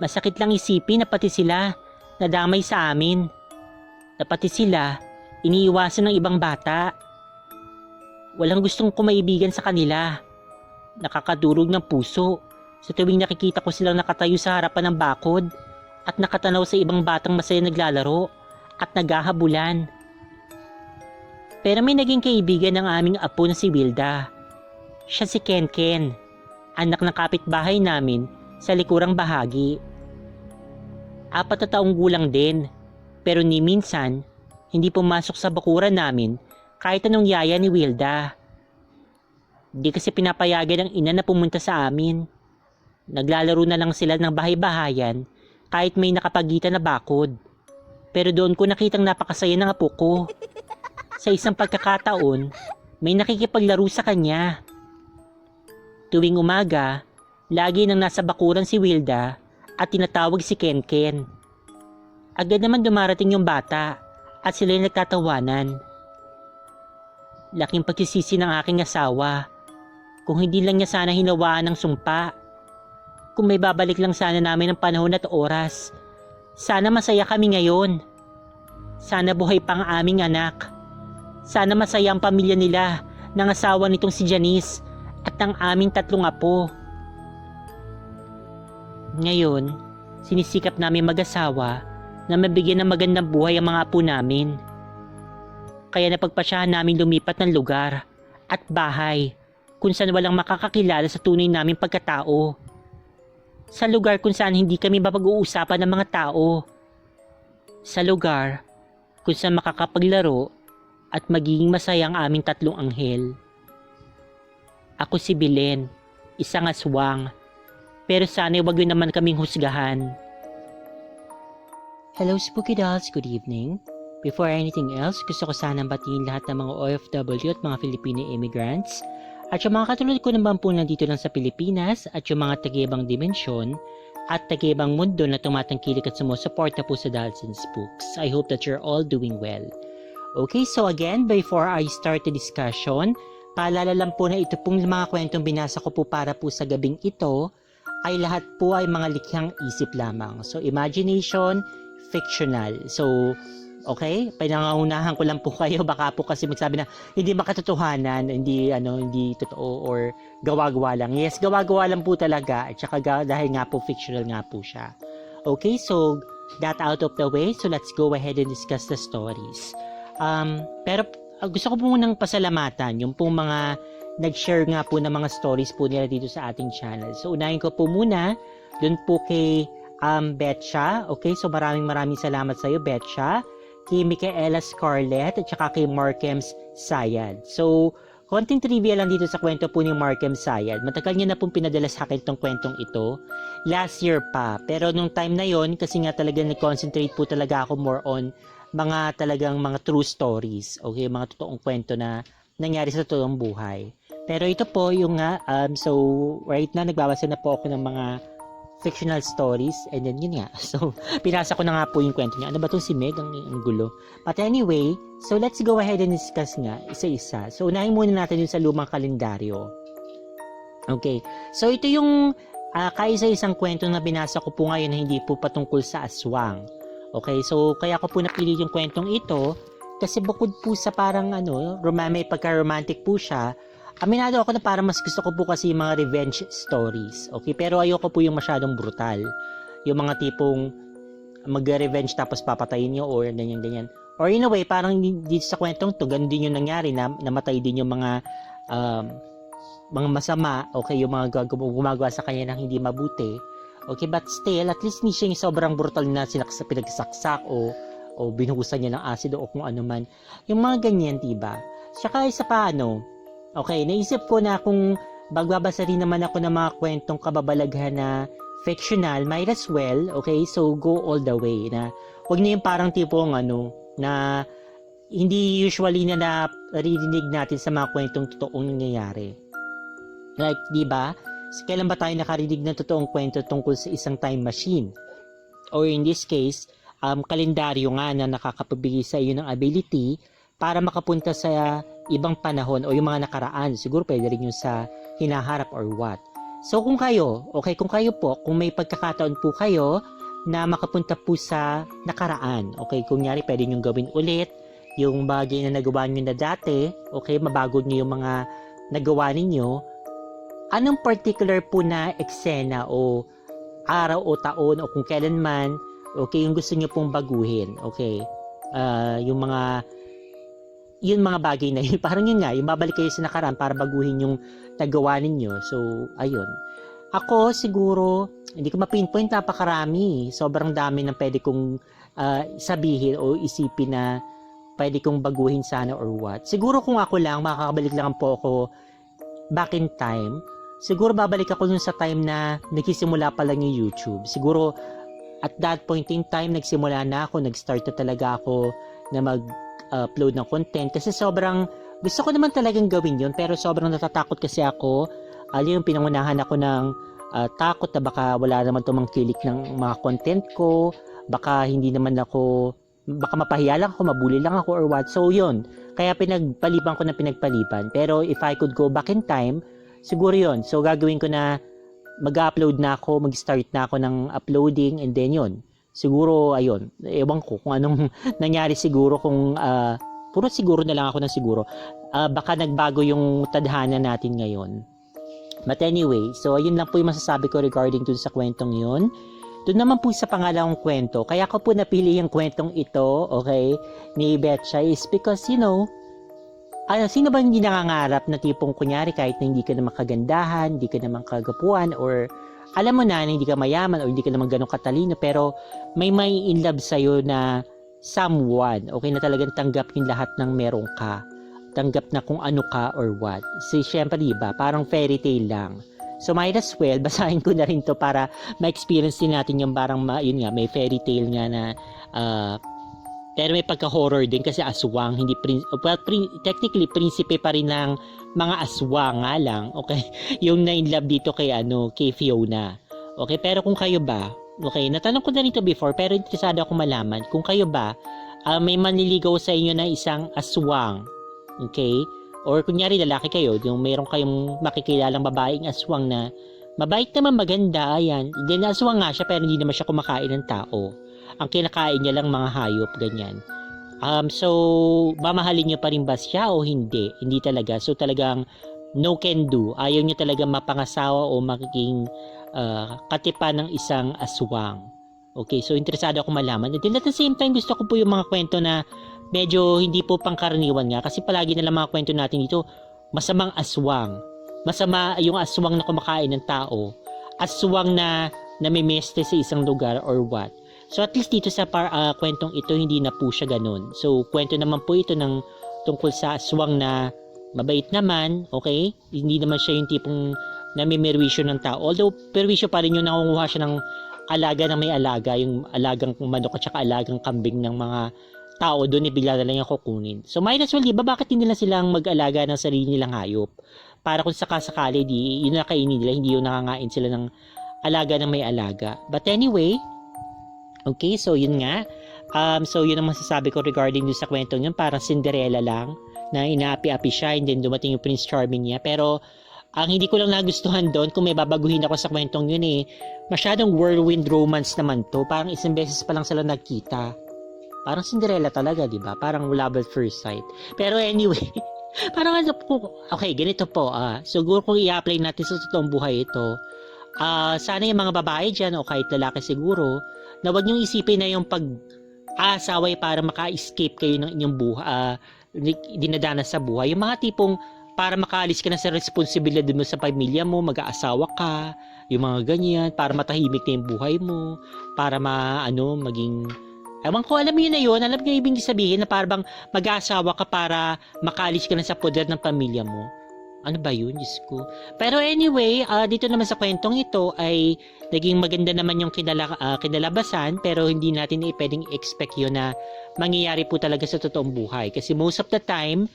Speaker 2: Masakit lang isipin na pati sila nadamay sa amin. Na pati sila iniiwasan ng ibang bata. Walang gustong kumaibigan sa kanila. Nakakadurog ng puso sa tuwing nakikita ko silang nakatayo sa harapan ng bakod at nakatanaw sa ibang batang masaya naglalaro at naghahabulan. Pero may naging kaibigan ng aming apo na si Wilda. Siya si Ken, anak ng kapitbahay namin sa likurang bahagi. 4 na taong gulang din, pero ni minsan hindi pumasok sa bakuran namin kahit anong yaya ni Wilda. Di kasi pinapayagan ng ina na pumunta sa amin. Naglalaro na lang sila ng bahay-bahayan kahit may nakapagitan na bakod. Pero doon ko nakitang napakasaya ng apo ko. Sa isang pagkakataon, may nakikipaglaro sa kanya. Tuwing umaga, lagi nang nasa bakuran si Wilda at tinatawag si Ken. Agad naman dumarating yung bata at sila'y nagtatawanan. Laking pagsisisi ng aking asawa. Kung hindi lang niya sana hinawaan ng sumpa. Kung may babalik lang sana namin ng panahon at oras. Sana masaya kami ngayon. Sana buhay pang aming anak. Sana masaya ang pamilya nila ng asawa nitong si Janice at ng aming 3 apo. Ngayon, sinisikap namin mag-asawa na mabigyan ng magandang buhay ang mga apo namin. Kaya napagpasyahan namin lumipat ng lugar at bahay kung saan walang makakakilala sa tunay naming pagkatao. Sa lugar kung saan hindi kami mapag-uusapan ng mga tao. Sa lugar kung saan makakapaglaro at magiging masaya ang aming 3 anghel. Ako si Belen, isang aswang, pero sana'y wag yun naman kaming husgahan. Hello Spooky Dolls, good evening. Before anything else, gusto ko sanang batiin lahat ng mga OFW at mga Filipino immigrants at yung mga katulad ko naman po nandito lang sa Pilipinas at yung mga taga-ibang dimensyon at taga-ibang mundo na tumatangkilik at sumusuporta po sa Dolls and Spooks. I hope that you're all doing well. Okay, so again, before I start the discussion, paalala lang po na ito pong mga kwentong binasa ko po para po sa gabing ito ay lahat po ay mga likhang isip lamang. So, imagination, fictional. So, okay, pinangungunahan ko lang po kayo, baka po kasi magsabi na hindi makatotohanan, hindi totoo or gawa-gawa lang. Yes, gawa-gawa lang po talaga at saka dahil nga po fictional nga po siya. Okay, so that out of the way, so let's go ahead and discuss the stories. Pero gusto ko po munang pasalamatan yung pong mga nag-share nga po ng mga stories po nila dito sa ating channel. So unahin ko po muna dun po kay Betcha. Okay, so maraming salamat sa iyo, Betcha. Kay Micaela Scarlett at saka kay Markems Sayad. So, konting trivia lang dito sa kwento po ni Markem Sayad. Matagal niya na pong pinadala sa akin itong kwentong ito. Last year pa. Pero nung time na yon kasi nga talaga nag-concentrate po talaga ako more on mga talagang mga true stories. Okay, mga totoong kwento na nangyari sa totoong buhay. Pero ito po yung nga, so right now nagbabasa na po ako ng mga fictional stories and then yun nga. So, pinasa ko na nga po yung kwento niya. Ano ba itong si Meg? Ang gulo. But anyway, so let's go ahead and discuss nga isa-isa. So, unahin muna natin yung sa lumang kalendaryo. Okay. So, ito yung kaisa-isang kwento na binasa ko po ngayon na hindi po patungkol sa aswang. Okay. So, kaya ko po napili yung kwentong ito kasi bukod po sa parang may pagka-romantic po siya. Aminado ako na parang mas gusto ko po kasi yung mga revenge stories. Okay, pero ayoko po yung masyadong brutal. Yung mga tipong mag-revenge tapos papatayin niyo or ganyan-ganyan. Or in a way, parang dito sa kwentong to, ganun din yung nangyari na namatay din yung mga masama, okay, yung mga gumagawa sa kanya ng hindi mabuti. Okay, but still, at least hindi siya yung sobrang brutal na pinagsaksak o binuhusan niya ng asido o kung ano man. Yung mga ganyan, diba? Saka isa pa, okay, naisip ko na kung magbabasa rin naman ako ng mga kwentong kababalaghan na fictional, might as well, okay, so go all the way na wag na yung parang tipong na hindi usually na naririnig natin sa mga kwentong totoong nangyayari. Like, di ba? Kailan ba tayo nakarinig ng totoong kwento tungkol sa isang time machine? Or in this case, kalendaryo nga na nakakapabigay sa iyo ng ability para makapunta sa ibang panahon o yung mga nakaraan. Siguro pwede rin yung sa hinaharap or what. So kung kayo po, kung may pagkakataon po kayo na makapunta po sa nakaraan, okay, kung nyari pwede nyo gawin ulit yung bagay na nagawa nyo na dati, okay, mabago nyo yung mga nagawa ninyo, anong particular po na eksena o araw o taon o kung kailan man, okay, yung gusto nyo pong baguhin, okay, yung mga bagay na yun, parang yun nga, yung babalik kayo sa nakaraan para baguhin yung nagawa ninyo. So, ayun. Ako, siguro, hindi ko ma-pinpoint, napakarami. Sobrang dami ng pwede kong sabihin o isipin na pwede kong baguhin sana or what. Siguro kung ako lang, makakabalik lang po ako back in time. Siguro babalik ako dun sa time na nagsisimula pa lang yung YouTube. Siguro, at that point in time, nagsimula na ako, nag-start na talaga ako na mag-upload ng content. Kasi sobrang, gusto ko naman talagang gawin yun, pero sobrang natatakot kasi ako. Yung pinangunahan ako ng takot na baka wala naman tumangkilik ng mga content ko, baka hindi naman ako, baka mapahiya lang ako, mabuli lang ako or what. So yun, kaya pinagpaliban ko na pinagpaliban. Pero if I could go back in time, siguro yun. So gagawin ko na mag-upload na ako, mag-start na ako ng uploading, and then yun. Siguro, ayun, ewan ko kung anong nangyari siguro kung, puro siguro na lang ako ng siguro. Baka nagbago yung tadhana natin ngayon. But anyway, so ayun lang po yung masasabi ko regarding dun sa kwentong yun. Doon naman po sa pangalawang kwento, kaya ko po napili yung kwentong ito, okay, ni Betcha is because, sino ba hindi nangangarap na tipong kunyari kahit na hindi ka naman kagandahan, hindi ka naman kagapuan, or alam mo na hindi ka mayaman, or hindi ka naman ganun katalino, pero may in love sa'yo na someone, okay, na talagang tanggap yung lahat ng meron ka. Tanggap na kung ano ka or what. Siyempre diba, parang fairy tale lang. So might as well, basahin ko na rin to para ma-experience din natin yung parang, yun nga, may fairy tale nga na, pero may pagka-horror din kasi aswang, hindi technically prinsipe pa rin ng mga aswang nga lang, okay? Yung na-in-love dito kay Fiona. Okay, pero kung kayo ba, okay, natanong ko na rin to before, pero interesado ako malaman, kung kayo ba, may manliligaw sa inyo na isang aswang, okay? Or kunyari lalaki kayo, yung mayroon kayong makikilalang babaeng aswang na mabait naman, maganda, ayan. Then aswang nga siya pero hindi naman siya kumakain ng tao. Ang kinakain niya lang mga hayop, ganyan. So, mamahalin niyo pa rin ba siya o hindi? Hindi talaga. So talagang no can do. Ayaw niyo talaga mapangasawa o magiging katipan ng isang aswang. Okay, so interesado ako malaman. And then at the same time, gusto ko po yung mga kwento na medyo hindi po pangkaraniwan nga kasi palagi na lang mga kwento natin dito masamang aswang, masama yung aswang na kumakain ng tao, aswang na namimeste sa isang lugar or what. So at least dito sa kwentong ito hindi na po siya ganun. So kwento naman po ito ng tungkol sa aswang na mabait naman, okay, hindi naman siya yung tipong namimirwisyo ng tao, although perwisyo pa rin yung nangunguha siya ng alaga na may alaga, yung alagang manok at saka alagang kambing ng mga tao doon, bigla na lang yung kukunin. So might as well, di ba, bakit hindi nila silang mag-alaga ng sarili nilang hayop? Para kung sakasakali, di, yun na kainin nila, hindi yung nangangain sila ng alaga na may alaga. But anyway, okay, so yun nga. So yun ang masasabi ko regarding dun sa kwentong yun, parang Cinderella lang, na inaapi-api siya, and then dumating yung Prince Charming niya. Pero, ang hindi ko lang nagustuhan doon, kung may babaguhin ako sa kwentong yun masyadong whirlwind romance naman to. Parang isang beses pa lang sila nagkita. Parang Cinderella talaga, di ba? Parang love at first sight. Pero anyway, parang okay, ganito po. Siguro kung i-apply natin sa totoong buhay ito, sana yung mga babae dyan o kahit lalaki siguro, na wag niyong isipin na yung pag-aasaway para maka-escape kayo ng inyong buhay, dinadanas sa buhay. Yung mga tipong para makaalis ka na sa responsibilidad mo sa pamilya mo, mag-aasawa ka, yung mga ganyan, para matahimik na yung buhay mo, para maging, ewan ko, alam mo yun na yun, alam niyo ibig sabihin na parang mag-aasawa ka para makaalis ka na sa poder ng pamilya mo. Ano ba yun, Diyos ko? Pero anyway, dito naman sa kwentong ito ay naging maganda naman yung kinalabasan, pero hindi natin pwedeng expect yun na mangyayari po talaga sa totoong buhay. Kasi most of the time,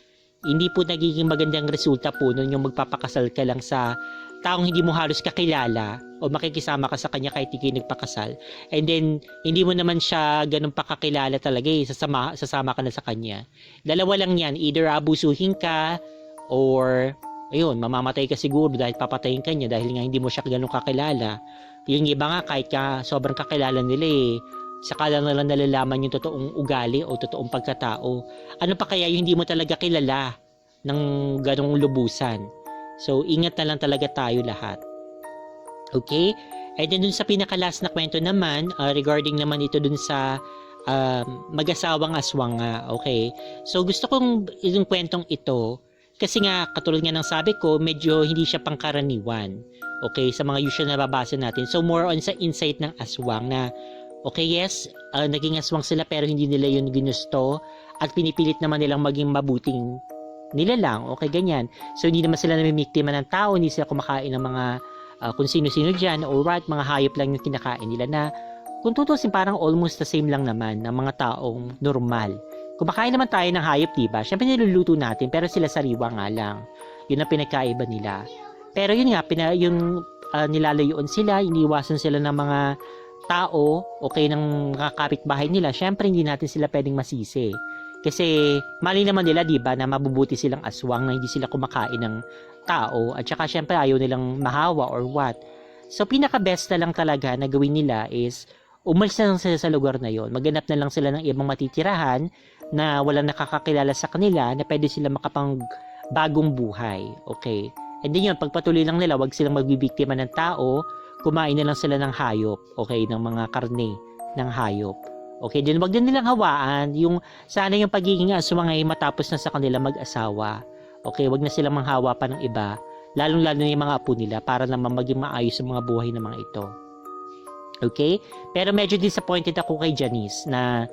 Speaker 2: hindi po nagiging magandang resulta po nun yung magpapakasal ka lang sa taong hindi mo halos kakilala o makikisama ka sa kanya kahit hindi kayo nagpakasal. And then, hindi mo naman siya ganun pakakilala talaga sasama ka na sa kanya. Dalawa lang yan, either abusuhin ka or ayun, mamamatay ka siguro dahil papatayin ka niya dahil nga hindi mo siya ganun kakilala. Yung iba nga kahit sobrang kakilala nila saka lang nalang nalalaman yung totoong ugali o totoong pagkatao. Ano pa kaya yung hindi mo talaga kilala ng ganong lubusan. So, ingat na lang talaga tayo lahat. Okay? And then dun sa pinakalas na kwento naman, regarding naman ito dun sa mag-asawang aswang nga. Okay? So, gusto kong yung kwentong ito, kasi nga, katulad nga ng sabi ko, medyo hindi siya pangkaraniwan. Okay? Sa mga usual na babasa natin. So, more on sa insight ng aswang na okay, yes, naging aswang sila pero hindi nila yun ginusto at pinipilit naman nilang maging mabuting nila lang. Okay, ganyan. So, hindi naman sila namimiktima ng tao, hindi sila kumakain ng mga kung sino-sino dyan or what, mga hayop lang yung kinakain nila na kung tutusin parang almost the same lang naman ng mga taong normal. Kumakain naman tayo ng hayop, diba? Siyempre niluluto natin pero sila sariwa nga lang. Yun ang pinagkaiba nila. Pero yun nga, nilalayuan sila, iniwasan sila ng mga tao, okay, ng mga kapitbahay nila, syempre hindi natin sila pwedeng masisi. Kasi mali naman nila, diba, na mabubuti silang aswang na hindi sila kumakain ng tao at saka syempre ayaw nilang mahawa or what. So pinaka-best na lang talaga na gawin nila is umalis na lang sila sa lugar na yon. Maghanap na lang sila ng ibang matitirahan na walang nakakakilala sa kanila na pwede sila makapang bagong buhay. Okay. And then yun, pagpatuloy lang nila, wag silang magbibiktima ng tao, kumain na lang sila ng hayop, okay, ng mga karne ng hayop. Okay, din wag din nilang hawaan yung sana yung pagiging aswang ay matapos na sa kanila mag-asawa. Okay, wag na silang manghawa pa ng iba, lalong-lalo na yung mga apo nila para naman maging maayos ang mga buhay ng mga ito. Okay? Pero medyo disappointed ako kay Janice na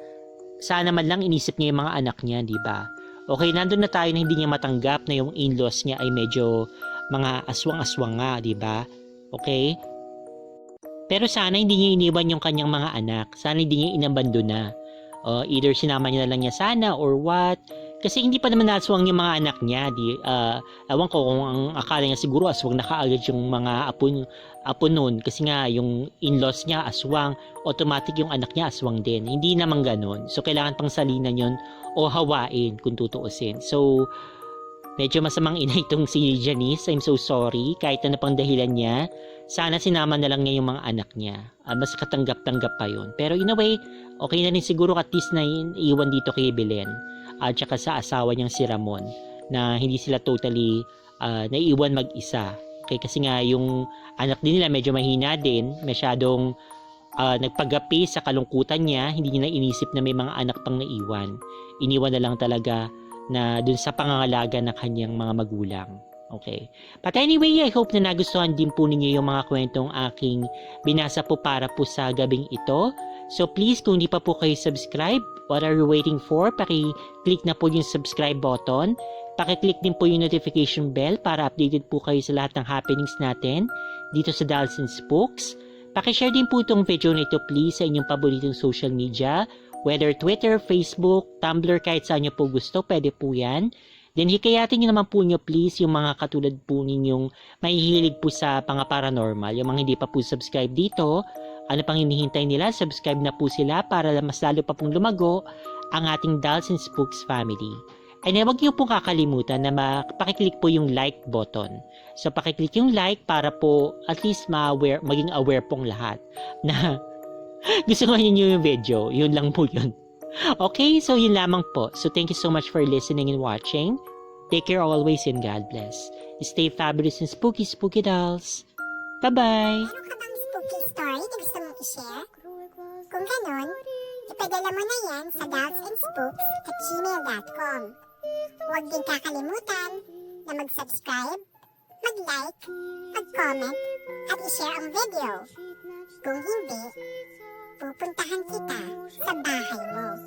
Speaker 2: sana man lang inisip niya yung mga anak niya, di ba? Okay, nandun na tayo na hindi niya matanggap na yung in-laws niya ay medyo mga aswang-aswang nga, di ba? Okay? Pero sana hindi niya iniwan yung kanyang mga anak. Sana hindi niya inabandona. Either sinama niya na lang niya sana or what. Kasi hindi pa naman aswang yung mga anak niya. Ewan ko kung ang akala niya siguro aswang na kaagad yung mga apo nun. Kasi nga yung in-laws niya aswang. Automatic yung anak niya aswang din. Hindi naman ganun. So kailangan pang salinan yun o hawain kung tutuusin. So medyo masamang ina itong si Janice. I'm so sorry. Kahit ano pang dahilan niya. Sana sinama na lang niya yung mga anak niya. Mas katanggap-tanggap pa yun. Pero in a way, okay na rin siguro at least na iwan dito kay Belen. At saka sa asawa niyang si Ramon. Na hindi sila totally naiiwan mag-isa. Okay, kasi nga yung anak din nila medyo mahina din. Masyadong nagpagapi sa kalungkutan niya. Hindi niya na inisip na may mga anak pang naiwan. Iniwan na lang talaga na dun sa pangangalaga ng kanyang mga magulang. Okay. But anyway, I hope na nagustuhan din po ninyo yung mga kwentong aking binasa po para po sa gabing ito. So please, kung hindi pa po kayo subscribe, what are you waiting for? Paki-click na po yung subscribe button. Paki-click din po yung notification bell para updated po kayo sa lahat ng happenings natin dito sa Dolls and Spooks. Paki-share din po itong video na ito please sa inyong paboritong social media. Whether Twitter, Facebook, Tumblr, kahit saan nyo po gusto, pwede po yan. Then hikayatin nyo naman po nyo please yung mga katulad po ninyong mahihilig po sa mga paranormal. Yung mga hindi pa po subscribe dito, ano pang hinihintay nila, subscribe na po sila para mas lalo pa pong lumago ang ating Dolls and Spooks family. And huwag nyo pong kakalimutan na pakiclick po yung like button. So pakiclick yung like para po at least maging aware pong lahat na gusto ko ninyo yung video. Yun lang po yun. Okay, so yun lamang po. So thank you so much for listening and watching. Take care always and God bless. Stay fabulous and spooky, spooky dolls. Bye-bye!
Speaker 5: Meron ka bang spooky story na gusto mong i-share? Kung ganun, ipadala mo na yan sa doubtsandspooks@gmail.com. Huwag din kakalimutan na mag-subscribe, mag-like, mag-comment, at i-share ang video. Kung hindi, pupuntahan kita sa bahay mo.